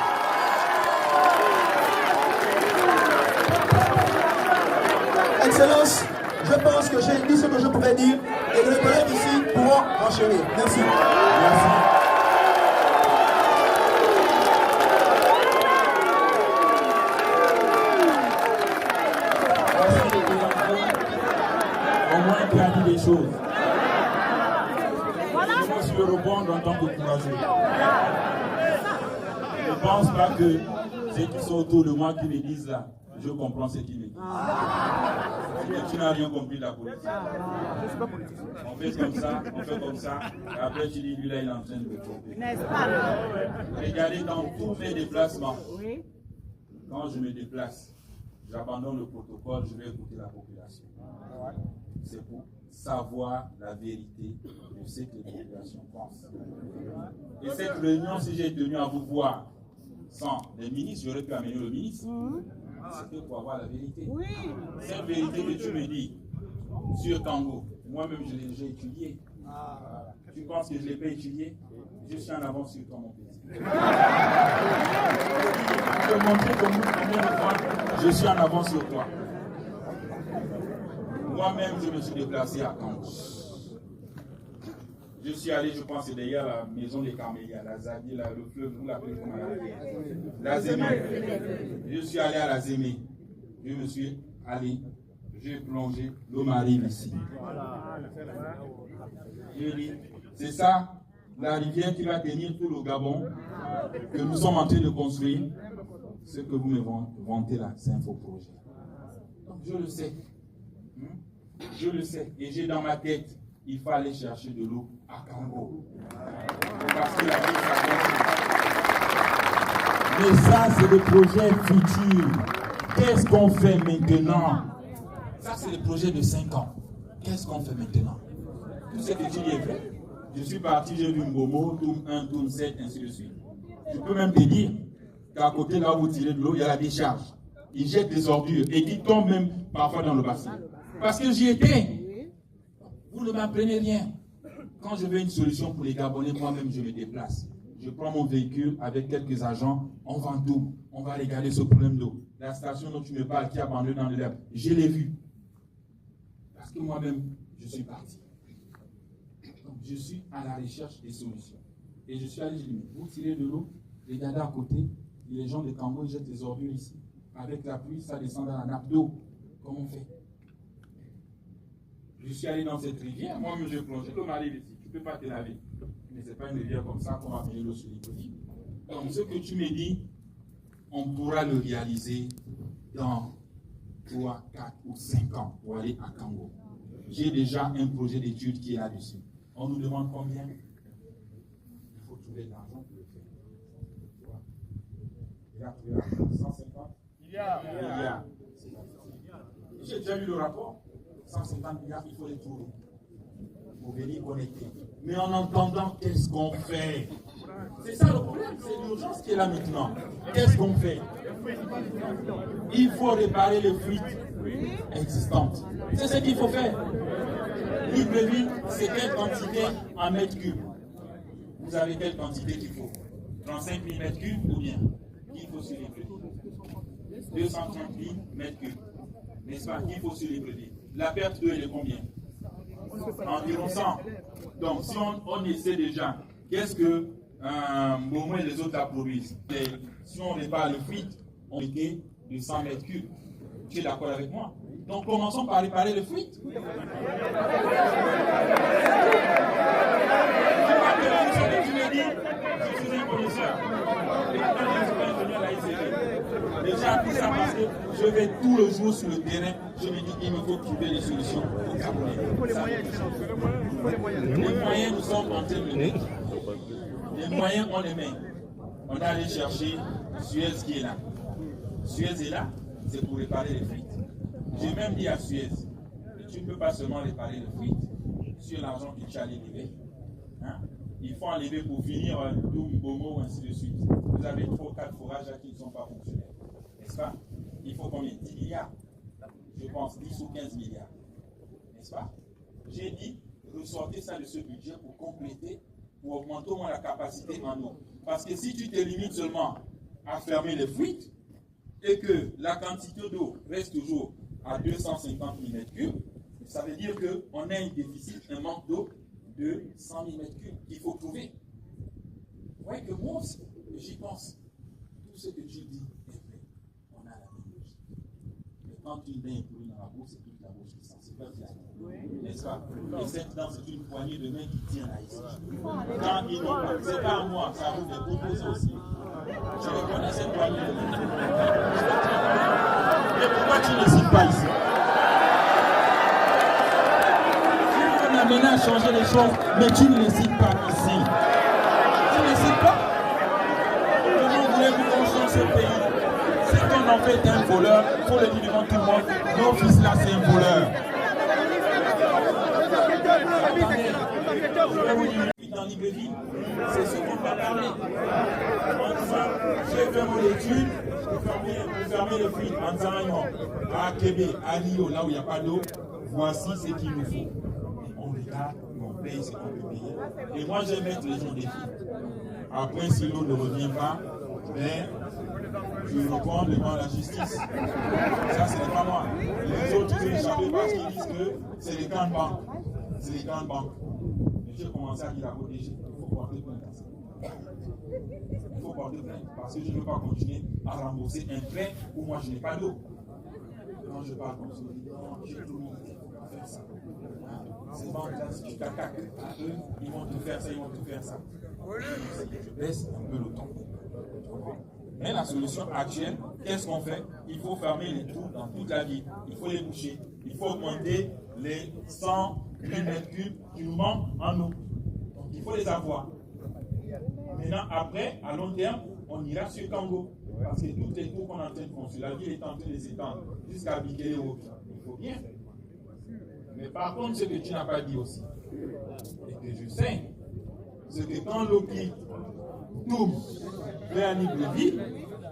Speaker 3: Excellence, je pense que j'ai dit ce que je pouvais dire et les collègues ici pourront enchérir. Merci. Merci.
Speaker 2: Au moins, tu as dit des choses. Je suis le rebond en tant que courageux. Je ne pense pas que ceux qui sont autour de moi qui me disent là, je comprends ce qu'ils me disent. Tu n'as rien compris de la politique. On fait comme ça, et après tu dis, lui là, il est en train de me tromper. Regardez dans tous mes déplacements, quand je me déplace, j'abandonne le protocole, je vais écouter la population. C'est pour savoir la vérité de ce que la population pense. Et cette réunion, si j'ai tenu à vous voir sans les ministres, j'aurais pu amener le ministre. C'était pour avoir la vérité. Cette vérité que tu me dis sur Kango, moi-même je l'ai déjà étudié. Tu penses que je ne l'ai pas étudié? Je suis en avance sur toi, mon petit. Je peux montrer combien de fois je suis en avance sur toi. Moi-même, je me suis déplacé à Kango. Je suis allé, je pense, derrière la maison des Camélias, la Zadi, le fleuve, vous l'appelez comment la Zémé. Je suis allé à la Zémé. Je me suis allé, j'ai plongé, l'eau m'arrive ici. C'est ça, la rivière qui va tenir tout le Gabon, que nous sommes en train de construire. Ce que vous me vantez là, c'est un faux projet. Donc je le sais. Je le sais. Et j'ai dans ma tête, il faut aller chercher de l'eau à Kango. Parce que la vie, ça continue. Mais ça, c'est le projet futur. Qu'est-ce qu'on fait maintenant? Ça, c'est le projet de 5 ans. Qu'est-ce qu'on fait maintenant? Tout ce que tu dis est fait. Je suis parti, j'ai vu Mbomo, Toum 1, Toum 7, ainsi de suite. Je peux même te dire qu'à côté, là où vous tirez de l'eau, il y a la décharge. Ils jettent des ordures et qui tombent même parfois dans le bassin. Parce que j'y étais. Vous ne m'apprenez rien. Quand je veux une solution pour les Gabonais, moi-même, je me déplace. Je prends mon véhicule avec quelques agents, on vend tout. On va regarder ce problème d'eau. La station dont tu me parles qui est abandonnée dans l'herbe, je l'ai vue. Parce que moi-même, je suis parti. Donc, je suis à la recherche des solutions. Et je suis allé, je dis, vous tirez de l'eau, regardez à côté, les gens de Kango jettent des ordures ici. Avec la pluie, ça descend dans la nappe d'eau. Comment on fait? Je suis allé dans cette rivière, moi-même je plonge, l'eau m'arrive ici, tu ne peux pas te laver. Mais ce n'est pas une rivière comme ça qu'on va payer l'eau sur les petits. Donc ce que tu me dis, on pourra le réaliser dans 3, 4 ou 5 ans pour aller à Kango. J'ai déjà un projet d'étude qui est là-dessus. On nous demande combien? Il faut trouver de l'argent pour le faire. Il y a trouvé l'argent, 150 milliards. J'ai déjà lu le rapport. 150 milliards, il faut les trouver pour venir connecter. Mais en entendant, qu'est-ce qu'on fait? C'est ça le problème, c'est l'urgence qui est là maintenant. Qu'est-ce qu'on fait? Il faut réparer les fuites existantes. C'est ce qu'il faut faire. Libreville, c'est quelle quantité en mètres cubes? Vous avez quelle quantité qu'il faut? 35 000 mètres cubes ou bien? Qu'il faut sur Libreville? 230 000 mètres cubes. N'est-ce pas? Qu'il faut sur Libreville. La perte d'eau, elle est combien? Environ 100. Donc, si on essaie déjà, qu'est-ce que Momo et les autres la produisent? Si on répare le fuite, on était de 100 mètres cubes. Tu es d'accord avec moi? Donc, commençons par réparer le fuite. Tu me dis, je suis un connaisseur. Et quand je suis ingénieur à l'ICG, déjà appris ça parce que je vais tout le jour sur le terrain. Je me dis qu'il me faut trouver des solutions pour Camerounais. Les moyens, nous sommes en train de les mettre. Les moyens, on les met. On est allé chercher Suez qui est là. Suez est là, c'est pour réparer les fuites. J'ai même dit à Suez, tu ne peux pas seulement réparer les fuites sur l'argent que tu as enlevé. Hein? Il faut enlever pour finir Doum, Bomo, ainsi de suite. Vous avez 3 ou 4 forages qui ne sont pas fonctionnels. N'est-ce pas? Il faut combien? 10 milliards. Je pense 10 ou 15 milliards. N'est-ce pas? J'ai dit, ressortez ça de ce budget pour compléter, pour augmenter au moins la capacité en eau. Parce que si tu te limites seulement à fermer les fuites et que la quantité d'eau reste toujours à 250 mm3, ça veut dire qu'on a un déficit, un manque d'eau de 100 mm3 qu'il faut trouver. Vous voyez que moi aussi, j'y pense. Tout ce que tu dis est vrai. On a la même logique. Mais quand tu mets un bruit dans la bouche, c'est toute la bouche qui sent. C'est pas clair. N'est-ce pas? Et cette dent, c'est une poignée de main qui tient là ici. Quand ils n'ont pas, c'est pas à moi, ça vous est proposé aussi. Je reconnais cette poignée de main. Mais pourquoi tu ne cites pas ici? On a mené à changer les choses, mais tu ne les cites pas ici. Tu ne les cites pas? Comment voulez-vous qu'on change ce pays? C'est qu'on en fait un voleur, il faut le dire devant tout le monde. Nos fils là, c'est un voleur. Je vais vous dire, dans Libreville, c'est ce qu'on va parler. J'ai fait mon étude pour fermer le fuites en Zanaïman, à Québec, à Rio, là où il n'y a pas d'eau. Voici ce qu'il nous faut. On regarde, on paye ce qu'on peut payer. Et moi, je vais mettre les gens au défi. Après, si l'eau ne revient pas, ben, je réponds devant la justice. Ça, ce n'est pas moi. Les autres, ils ont échappé parce qu'ils disent que c'est les grandes banques. C'est les grandes banques. Mais j'ai commencé à dire à protéger. Il faut porter plainte. Il faut porter plainte parce que je ne veux pas continuer à rembourser un prêt où moi je n'ai pas d'eau. Quand je parle comme ça, j'ai tout le monde qui va faire ça. Ces banques-là, si tu t'attaques à eux, ils vont te faire ça, ils vont te faire ça. Je baisse un peu le ton. Mais la solution actuelle, qu'est-ce qu'on fait? Il faut fermer les trous dans toute la ville. Il faut les boucher. Il faut augmenter les 100 mm3 qui nous manquent en eau. Donc il faut les avoir. Maintenant, après, à long terme, on ira sur Kango. Parce que toutes les trous qu'on est en train de construire, la ville est en train de s'étendre jusqu'à Bikele Road. Il faut bien. Mais par contre, ce que tu n'as pas dit aussi, et que je sais, c'est que quand l'eau quitte Toum vers Libreville,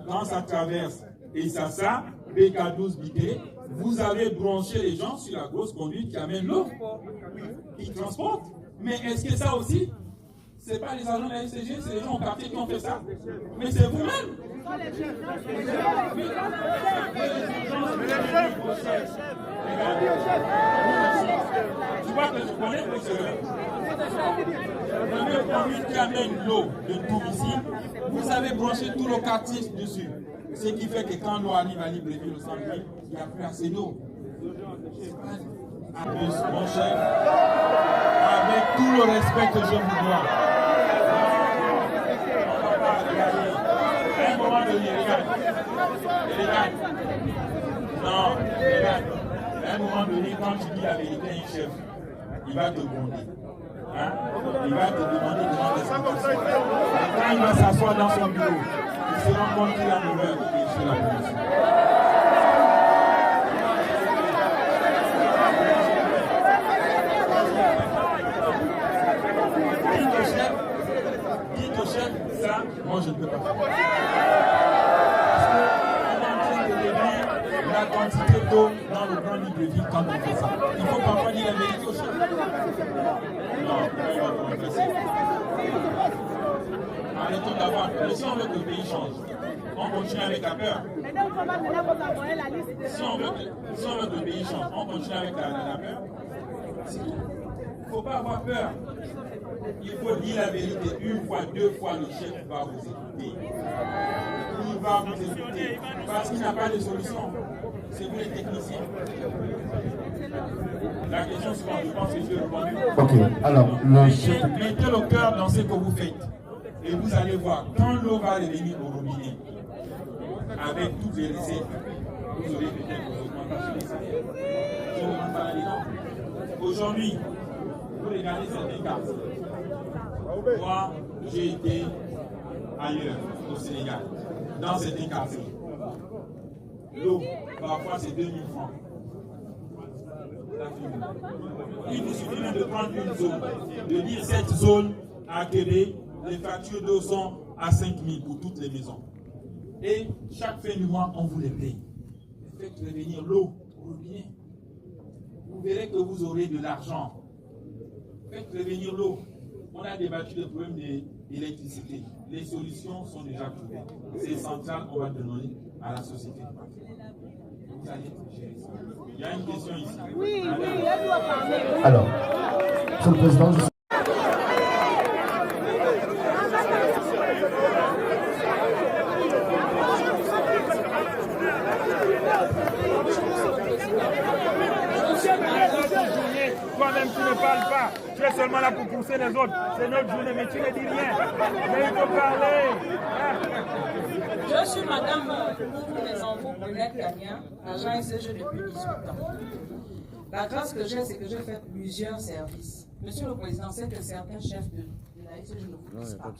Speaker 2: quand ça traverse Essassa, BK12 Bikele, vous avez branché les gens sur la grosse conduite qui amène l'eau, qui transporte. Mais est-ce que ça aussi, ce n'est pas les agents de la SCG, c'est les gens au quartier qui ont fait ça? Mais c'est vous-même. Tu vois que je connais le secret. Vous avez une conduite qui amène l'eau de tout ici. Vous avez branché tout le quartier dessus. Ce qui fait que quand l'eau arrive à Libreville au centre-ville, il n'y a plus assez d'eau. Mon chef, avec tout le respect que je vous dois, à un moment donné, regarde. Non, regarde. À un moment donné, quand tu dis la vérité à un chef, il va te gronder. Hein? Il va te demander de rendre l'explication. Quand il va s'asseoir dans son bureau, il se rend compte qu'il a une heure sur la police. Dites au chef, ça, moi je ne peux pas faire. Parce qu'on est en train de réduire la quantité d'eau dans le grand Libreville quand on fait ça. Il faut parfois dire la vérité au chef. Non, on va progresser. Arrêtons d'avoir peur. Si on veut que le pays change, on continue avec la peur. Si on veut que le pays change, on continue avec la peur. C'est tout. Il ne faut pas avoir peur. Il faut dire la vérité. Une fois, deux fois, le chef va vous écouter. Il va vous écouter. Parce qu'il n'a pas de solution. C'est vous les techniciens. La question suivante, je pense que je vais répondre.
Speaker 3: Ok, alors, le chef...
Speaker 2: Mettez le cœur dans ce que vous faites. Et vous allez voir, quand l'eau va revenir au robinet, avec toutes les recettes, vous aurez peut-être une augmentation des salaires. Je ne demande pas l'exemple. Aujourd'hui, vous regardez certains quartiers. Moi, j'ai été ailleurs, au Sénégal, dans certains quartiers. L'eau, parfois c'est 2000 francs. Il nous suffit de prendre une zone, de dire cette zone à Québec, les factures d'eau sont à 5 000 pour toutes les maisons. Et chaque fin du mois, on vous les paye. Faites revenir l'eau, revient. Vous verrez que vous aurez de l'argent. Faites revenir l'eau. On a débattu le problème de l'électricité. Les solutions sont déjà trouvées. Ces centrales, on va demander à la société. Vous allez gérer ça. Il y a une question ici. Oui, elle doit parler.
Speaker 3: Alors, Monsieur le Président, je...
Speaker 7: Toi-même, tu ne parles pas. Tu es seulement là pour pousser les autres. C'est notre journée, mais tu ne dis rien. Mais il faut parler.
Speaker 8: Je suis Madame les enfants Brunette Gagnon, agent SCG depuis 18 ans. La grâce que j'ai, c'est que j'ai fait plusieurs services. Monsieur le Président, c'est que certains chefs de la SCG ne vous disent pas.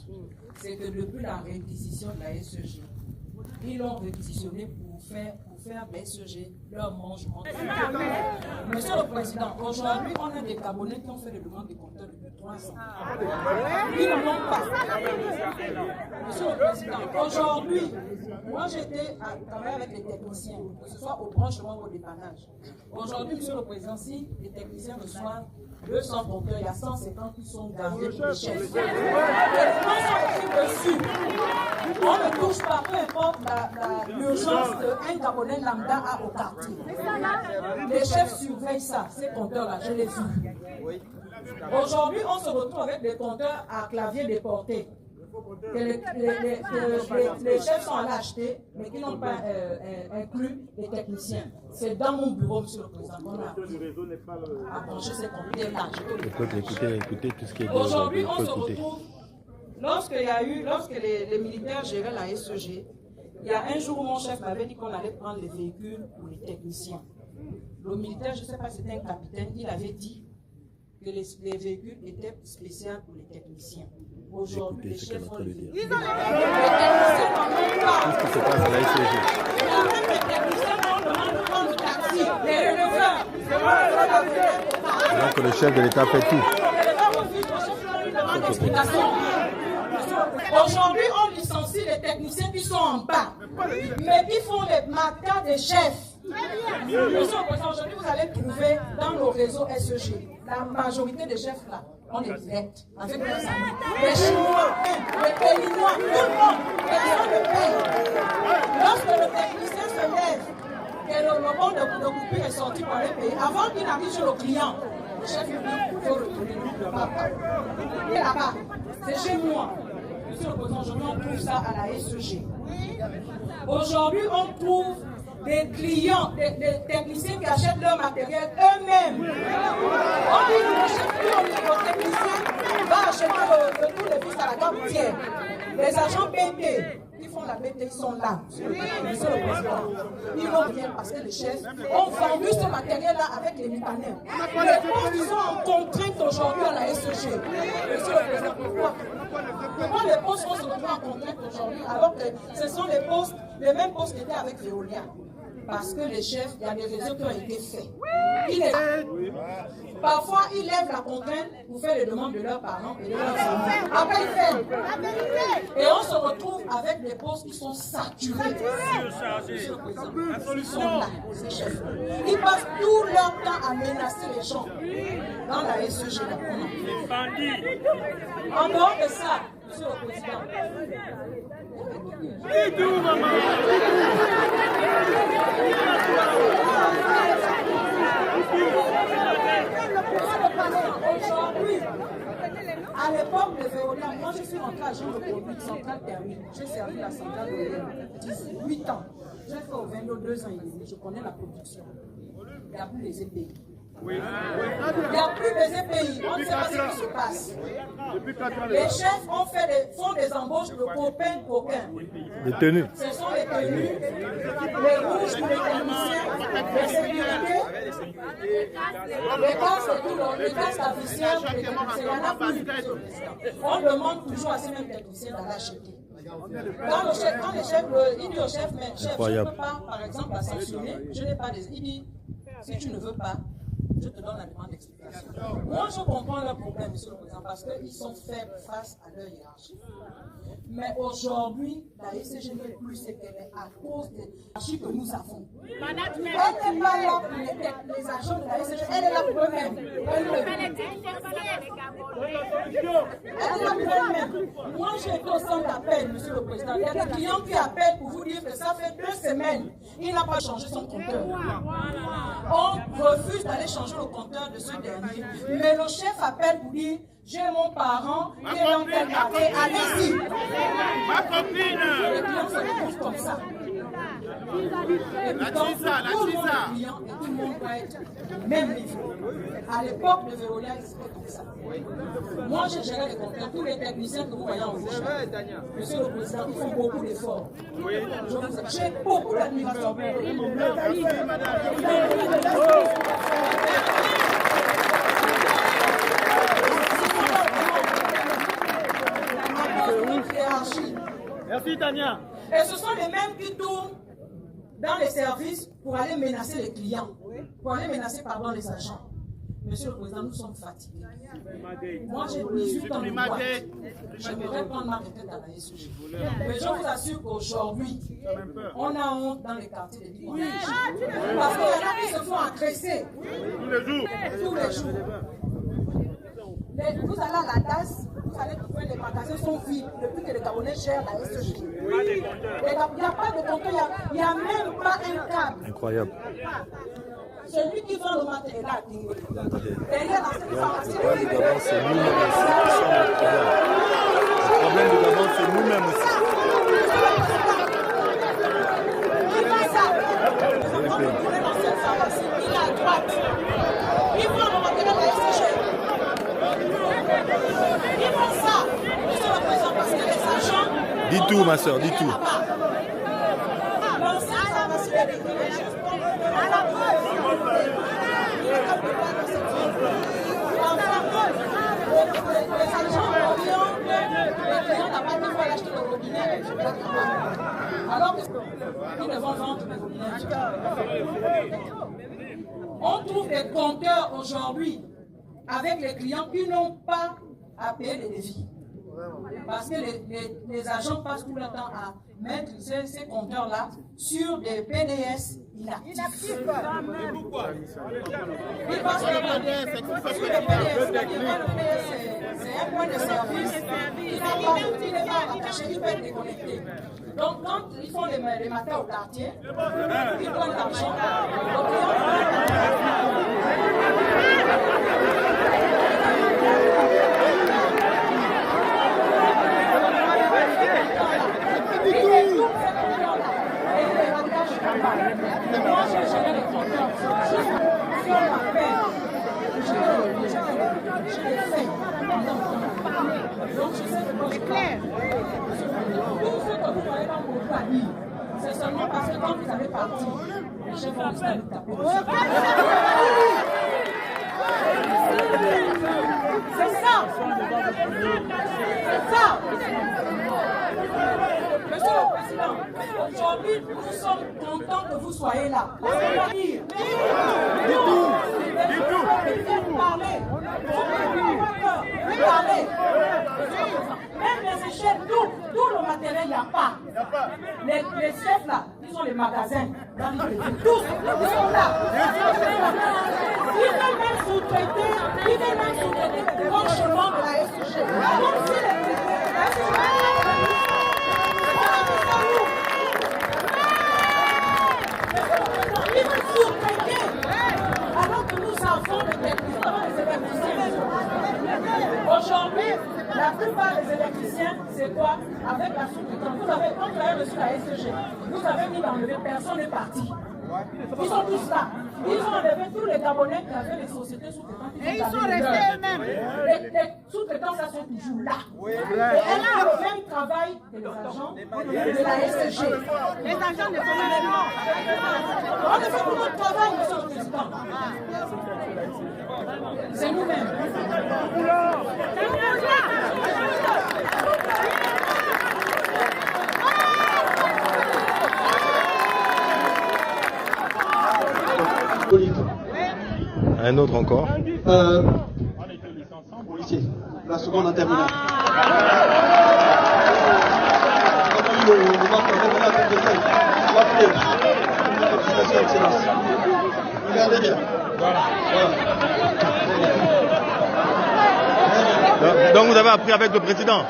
Speaker 8: C'est que depuis la réquisition de la SCG, ils l'ont réquisitionné pour faire la SCG leur mangement. Monsieur le Président, aujourd'hui, on a des Gabonais qui ont fait des demandes de compteurs depuis 3 ans. Ils ne l'ont pas. Monsieur le Président, aujourd'hui, moi j'étais à travailler avec les techniciens, que ce soit au branchement ou au dépannage. Aujourd'hui, Monsieur le Président, si les techniciens reçoivent 200 compteurs, il y a 150 qui sont gardés pour les chefs. Les gens sont écrits dessus. On ne touche pas, peu importe l'urgence qu'un Gabonais lambda a au quartier. Les chefs surveillent ça, ces compteurs-là, je les ai vus. Aujourd'hui, on se retrouve avec des compteurs à clavier déporté. Que les chefs sont allés acheter, mais qui n'ont pas inclus les techniciens. C'est dans mon bureau, Monsieur le Président, qu'on a branché ces compteurs-là.
Speaker 6: Écoutez tout ce qui est dit.
Speaker 8: Aujourd'hui, on se retrouve, lorsque les militaires géraient la SEG, il y a un jour où mon chef m'avait dit qu'on allait prendre les véhicules pour les techniciens. Le militaire, je ne sais pas si c'était un capitaine, il avait dit que les véhicules étaient spéciaux pour les techniciens. Aujourd'hui, les chefs ont les véhicules. Les techniciens n'en ont pas.
Speaker 6: Qu'est-ce qui se passe à la SCG?
Speaker 8: Les techniciens ont demandé de prendre le taxi, les releveurs.
Speaker 6: Donc le chef de l'État fait tout.
Speaker 8: Aujourd'hui, on licencie les techniciens qui sont en bas, mais qui font les marquages des chefs. Monsieur le Président, aujourd'hui, vous allez trouver dans nos réseaux SEG, la majorité des chefs là, on est direct avec les amis. Les Chinois, les Péninois, tout le monde, personne ne paye. Lorsque le technicien se lève, et le bon de coupure est sorti pour aller payer, avant qu'il n'arrive chez le client, le chef lui dit qu'il faut retourner le papa. Et là-bas, c'est chez moi. Monsieur le Président, aujourd'hui, on trouve ça à la SEG. Aujourd'hui, on trouve des clients, des techniciens qui achètent leur matériel eux-mêmes. On dit que le chef, le technicien, va acheter tous les fils à la gare routière. Les agents BP qui font la BP, ils sont là. Monsieur le Président, ils n'ont rien parce que les chefs ont vendu ce matériel-là avec les Libanais. Les postes, ils sont en contrainte aujourd'hui à la SEG. Monsieur le Président, pourquoi? Pourquoi les postes vont se retrouver en contrainte aujourd'hui alors que ce sont les mêmes postes qui étaient avec Veolia? Parce que les chefs, il y a des réseaux qui ont été faits. Parfois, ils lèvent la contrainte pour faire les demandes de leurs parents et de leurs familles. Après, ils ferment. Et on se retrouve avec des postes qui sont saturés. Ils sont là, ces chefs. Ils passent tout leur temps à menacer les gens dans la SEG. En dehors de ça, Monsieur le Président, aujourd'hui, à l'époque de Veolia, moi je suis rentré agent de produit centrale thermique. J'ai servi la centrale de 18 ans. J'ai fait au 22 ans et demi. Je connais la production. Il n'y a plus les EPI. Il n'y a plus de pays. On ne sait pas ce qui se passe. Les chefs font des embauches de copains.
Speaker 6: Les tenues.
Speaker 8: Ce sont les tenues, les rouges pour les techniciens, les sécurités, les casques officiels pour les techniciens. Il y en a plus. On demande toujours à ces mêmes techniciens d'aller acheter. Quand le chef, il dit au chef, mais chef, je ne peux pas, par exemple, la sanctionner, je n'ai pas des... Il dit, si tu ne veux pas, je te donne la demande d'explication. Moi, je comprends leur problème, monsieur le Président, parce qu'ils sont faibles face à leur hiérarchie. Mais aujourd'hui, la SCG n'est plus ce qu'elle est à cause des hiérarchies que nous avons. Elle n'est pas là pour les agents de la SCG, elle est là pour eux-mêmes. Elle est là pour eux-mêmes. Moi, j'ai été au centre d'appel, monsieur le Président. Il y a des clients qui appellent pour vous dire que ça fait 2 semaines, il n'a pas changé son compteur. On refuse d'aller changer le compteur de ce dernier. Mais le chef appelle pour dire, j'ai mon parent qui est dans tel quartier, allez-y.
Speaker 7: Ma copine.
Speaker 8: Les clients se retrouvent comme ça. Et puis donc, tout le monde est client et tout le monde doit être au même niveau. À l'époque de Véolia, c'était comme ça. Moi, j'ai géré les compteurs. Tous les techniciens que vous voyez en rouge, monsieur le Président, ils font beaucoup d'efforts. J'ai beaucoup d'admiration pour eux.
Speaker 7: Merci Tania.
Speaker 8: Et ce sont les mêmes qui tournent dans les services pour aller menacer les clients, pour aller menacer, pardon, les agents. Monsieur le Président, nous sommes fatigués. Moi, j'ai 18 ans de boîte. J'aimerais prendre ma retraite à la SCG. Mais je vous assure qu'aujourd'hui, on a honte dans les quartiers des Big. Parce qu'il y en a qui se font agresser.
Speaker 7: Tous les jours.
Speaker 8: Tous les jours. Vous allez à la DAS, vous allez trouver les magasins sont vides depuis que les Gabonais gèrent la SCG. Il n'y a pas de compteur, il n'y a même pas un câble.
Speaker 6: Incroyable.
Speaker 8: Celui qui vend le matériel là, derrière la pharmacie.
Speaker 6: Le problème du Gabon, c'est nous-mêmes aussi qui sommes le problème. Le problème du Gabon, c'est nous-mêmes aussi.
Speaker 8: Il va ça. Dans cette pharmacie, il est à droite. Il vend le matériel à la SCG. Ils font ça. Monsieur le Président, parce que les agents.
Speaker 6: Dis tout, ma soeur, dis tout.
Speaker 8: L'ancien pharmacie est réglé. À la preuve. Les agents orientent les clients n'ont pas pu faire acheter le robinet. Alors qu'ils ne vont vendre le robinet. On trouve des compteurs aujourd'hui avec les clients qui n'ont pas à payer les défis. Parce que les agents passent tout le temps à mettre ces compteurs-là sur des PDS inactifs. Ils passent sur les PDS. C'est un point de service. Il n'est pas attaché, il peut être déconnecté. Donc quand ils font les matins au quartier, ils prennent l'argent. Moi, j'ai géré les compteurs. Si on m'appelle, je l'ai fait. Donc, je sais de quoi je parle. Tout ce que vous voyez dans mon famille, c'est seulement parce que quand vous avez parti, les chefs vont vous taper. C'est ça. C'est ça. Monsieur le Président, aujourd'hui, nous sommes contents que vous soyez là. Parce qu'on va dire, parler. Même les échelles, tout le matériel, il n'y a pas. Les chefs là, ils ont les magasins. Tous, ils sont là. Ils veulent même sous-traiter le fonctionnement de la SCG. Comme si la SCG. Alors que nous avons des électriciens. Aujourd'hui, la plupart des électriciens, c'est quoi? Avec la sous-traitance. Quand vous avez reçu la SCG, vous avez mis dans le personne est partie. Ils sont tous là. Ils ont enlevé tous les Gabonais qui avaient les sociétés sous-traitantes.
Speaker 9: Et ils sont restés eux-mêmes.
Speaker 8: Les sous-traitants, ça sont toujours là. Et elle a le même travail que les agents de la SG.
Speaker 9: Les agents ne font même pas.
Speaker 8: On ne fait pas notre travail, monsieur le Président. C'est nous-mêmes.
Speaker 6: Un autre encore.
Speaker 3: Policier, la seconde en terminale. Regardez bien.
Speaker 6: Donc vous avez appris avec le président.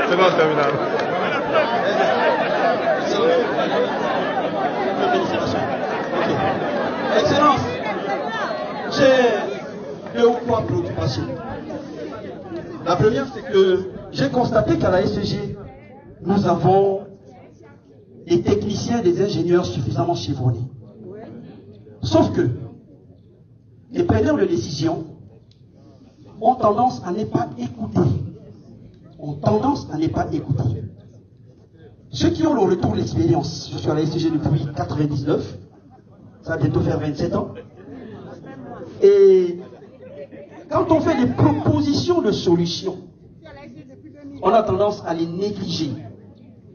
Speaker 6: C'est bon, terminal.
Speaker 3: Excellence, j'ai 2 ou 3 préoccupations. La première, c'est que j'ai constaté qu'à la SG, nous avons des techniciens, des ingénieurs suffisamment chevronnés. Sauf que les preneurs de décision ont tendance à ne pas écouter. Ceux qui ont le retour de l'expérience, je suis à la SG depuis 99, ça va bientôt faire 27 ans. Et quand on fait des propositions de solutions, on a tendance à les négliger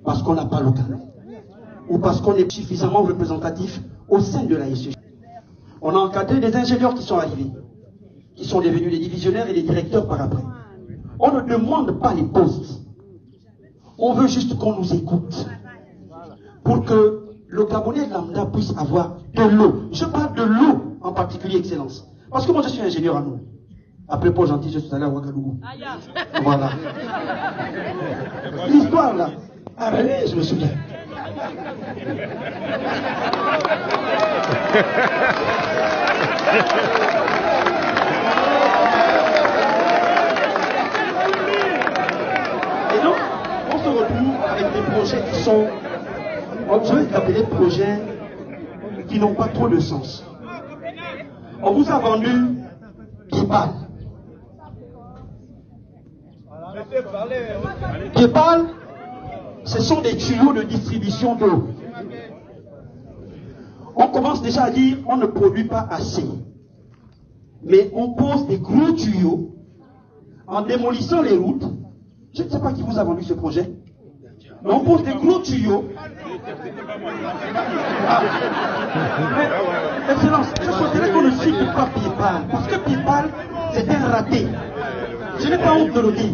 Speaker 3: parce qu'on n'a pas le cas ou parce qu'on est suffisamment représentatif au sein de la SG. On a encadré des ingénieurs qui sont arrivés, qui sont devenus des divisionnaires et des directeurs par après. On ne demande pas les postes. On veut juste qu'on nous écoute pour que le Gabonais lambda puisse avoir de l'eau. Je parle de l'eau en particulier, Excellence. Parce que moi, je suis ingénieur à nous. Après Paul Gentil, je suis allé à Ouagadougou. Voilà. L'histoire là. Ah ben oui, je me souviens. Et donc, on se retrouve avec des projets qui sont, je vais les appeler projets qui n'ont pas trop de sens. On vous a vendu Pipal. Pipal, ce sont des tuyaux de distribution d'eau. On commence déjà à dire on ne produit pas assez. Mais on pose des gros tuyaux en démolissant les routes. Je ne sais pas qui vous a vendu ce projet. Mais on pose des gros tuyaux. Ah. Mais, Excellence, je souhaiterais qu'on ne cite pas Pipal. Parce que Pipal, c'est un raté. Je n'ai pas honte de le dire.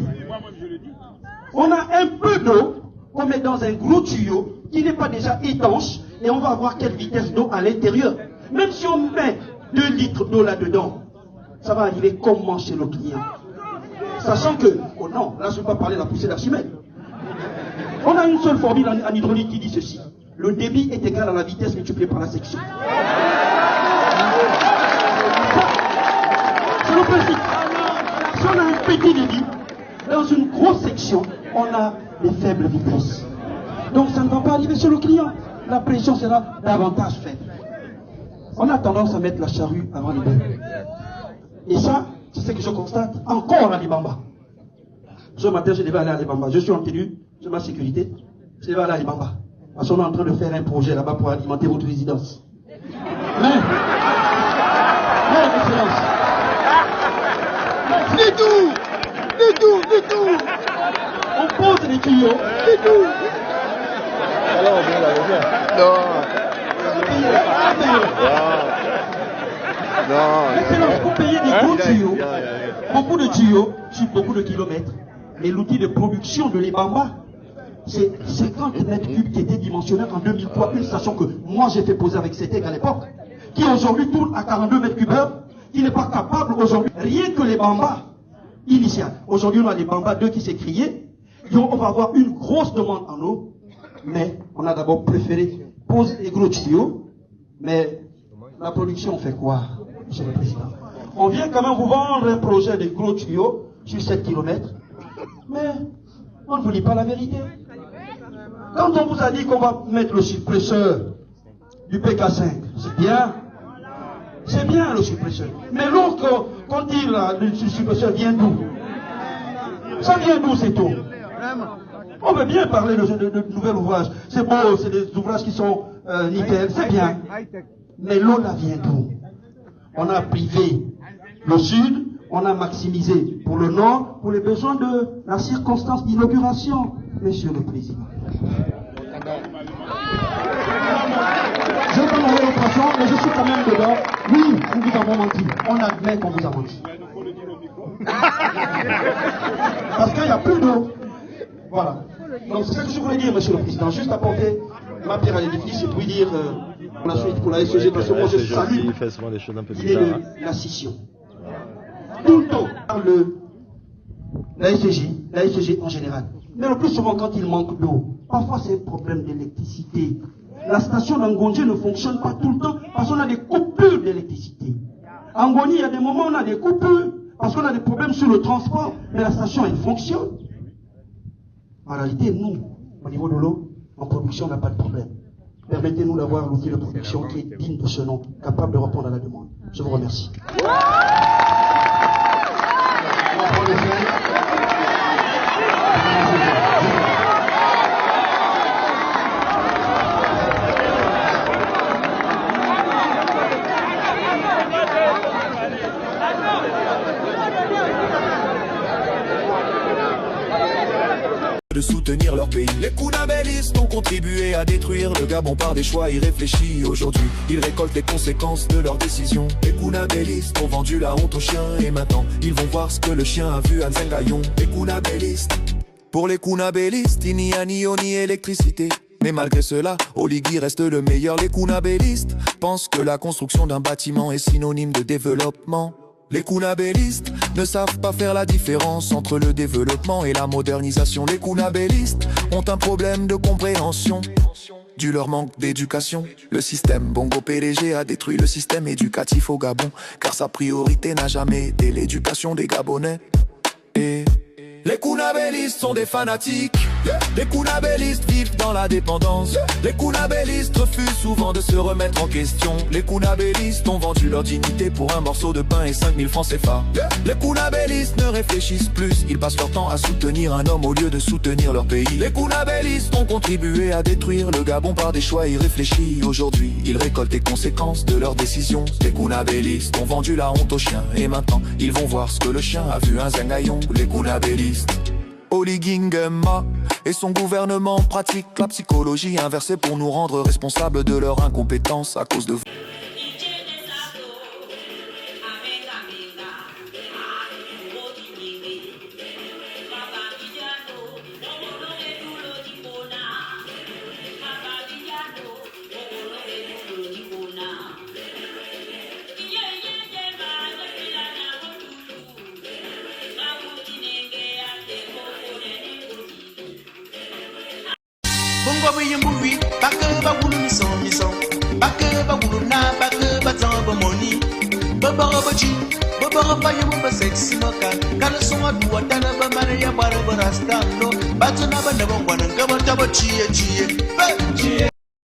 Speaker 3: On a un peu d'eau qu'on met dans un gros tuyau qui n'est pas déjà étanche et on va avoir quelle vitesse d'eau à l'intérieur. Même si on met 2 litres d'eau là-dedans, ça va arriver comment chez le client? Sachant que, oh non, là je ne vais pas parler de la poussée d'Archimède. On a une seule formule en hydraulique qui dit ceci. Le débit est égal à la vitesse multipliée par la section. C'est le principe. Si on a un petit débit, dans une grosse section, on a des faibles vitesses. Donc ça ne va pas arriver sur le client. La pression sera davantage faible. On a tendance à mettre la charrue avant les bœufs. Et ça, c'est ce que je constate encore à Libamba. Ce matin, je devais aller à Libamba. Je suis en tenue, j'ai ma sécurité. Je devais aller à Libamba. Parce qu'on est en train de faire un projet là-bas pour alimenter votre résidence. Mais, Excellence. Du tout. On pose des tuyaux. Du tout.
Speaker 6: Alors, bien là, non.
Speaker 3: Excellence, pour payer des gros tuyaux, beaucoup de tuyaux sur beaucoup de kilomètres. Mais l'outil de production de l'Ebamba, c'est 50 mètres cubes qui étaient dimensionnés en 2003. Une station que moi j'ai fait poser avec CETEC à l'époque, qui aujourd'hui tourne à 42 mètres cubes heure, qui n'est pas capable aujourd'hui, rien que les Bambas initiales. Aujourd'hui on a des Bambas 2 qui s'est crié, donc on va avoir une grosse demande en eau, mais on a d'abord préféré poser des gros tuyaux, mais la production on fait quoi, monsieur le Président? On vient quand même vous vendre un projet de gros tuyaux sur 7 km, mais on ne vous dit pas la vérité.
Speaker 10: Quand on vous a dit qu'on va mettre le suppresseur du PK5, c'est bien. C'est bien le suppresseur. Mais l'autre, quand il le suppresseur vient d'où? Ça vient d'où ces taux? On veut bien parler de nouvel ouvrage. C'est beau, c'est des ouvrages qui sont nickel, c'est bien. Mais l'eau là vient d'où? On a privé le sud, on a maximisé pour le nord, pour les besoins de la circonstance d'inauguration, Monsieur le Président. Je ne vais pas m'envoyer au poisson, mais je suis quand même dedans. Oui, nous vous avons menti. On admet qu'on vous a menti. Parce qu'il n'y a plus d'eau. Voilà. Donc c'est ce que je voulais dire, Monsieur le Président. Juste apporter ma pierre à l'édifice et puis dire pour la SEG, parce que moi je salue l'idée de la scission. Tout le temps, la SEG en général. Mais le plus souvent quand il manque d'eau, parfois c'est un problème d'électricité. La station d'Angonje ne fonctionne pas tout le temps parce qu'on a des coupures d'électricité. En Ngoni, il y a des moments où on a des coupures parce qu'on a des problèmes sur le transport, mais la station elle fonctionne. En réalité, nous, au niveau de l'eau, en production, on n'a pas de problème. Permettez-nous d'avoir l'outil de production qui est digne de ce nom, capable de répondre à la demande. Je vous remercie.
Speaker 11: De soutenir leur pays. Les Kounabélistes ont contribué à détruire le Gabon par des choix irréfléchis. Aujourd'hui, ils récoltent les conséquences de leurs décisions. Les Kounabélistes ont vendu la honte aux chiens et maintenant, ils vont voir ce que le chien a vu à Nzengayon. Les Kounabélistes. Pour les Kounabélistes, il n'y a ni eau ni électricité. Mais malgré cela, Oligui reste le meilleur. Les Kounabélistes pensent que la construction d'un bâtiment est synonyme de développement. Les Kounabélistes ne savent pas faire la différence entre le développement et la modernisation. Les Kounabélistes ont un problème de compréhension dû leur manque d'éducation. Le système Bongo PDG a détruit le système éducatif au Gabon, car sa priorité n'a jamais été l'éducation des Gabonais. Et les Kounabélistes sont des fanatiques. Les Kounabélistes vivent dans la dépendance. Les Kounabélistes refusent souvent de se remettre en question. Les Kounabélistes ont vendu leur dignité pour un morceau de pain et 5000 francs CFA. Les Kounabélistes ne réfléchissent plus. Ils passent leur temps à soutenir un homme au lieu de soutenir leur pays. Les Kounabélistes ont contribué à détruire le Gabon par des choix irréfléchis. Aujourd'hui, ils récoltent les conséquences de leurs décisions. Les Kounabélistes ont vendu la honte aux chiens et maintenant, ils vont voir ce que le chien a vu à Nzengayon. Les Kounabélistes. Oligui Nguema et son gouvernement pratiquent la psychologie inversée pour nous rendre responsables de leur incompétence à cause de vous.
Speaker 12: Bongo yumbuwi, baka ba wulu mison, baka ba wulu na, baka ba zamba moni, baba bachi, baba ba yumu ba sexy moka, kala songa duwa tana ba maria bara bara stando, batuna ba nebo kwana kama taba chiye chiye.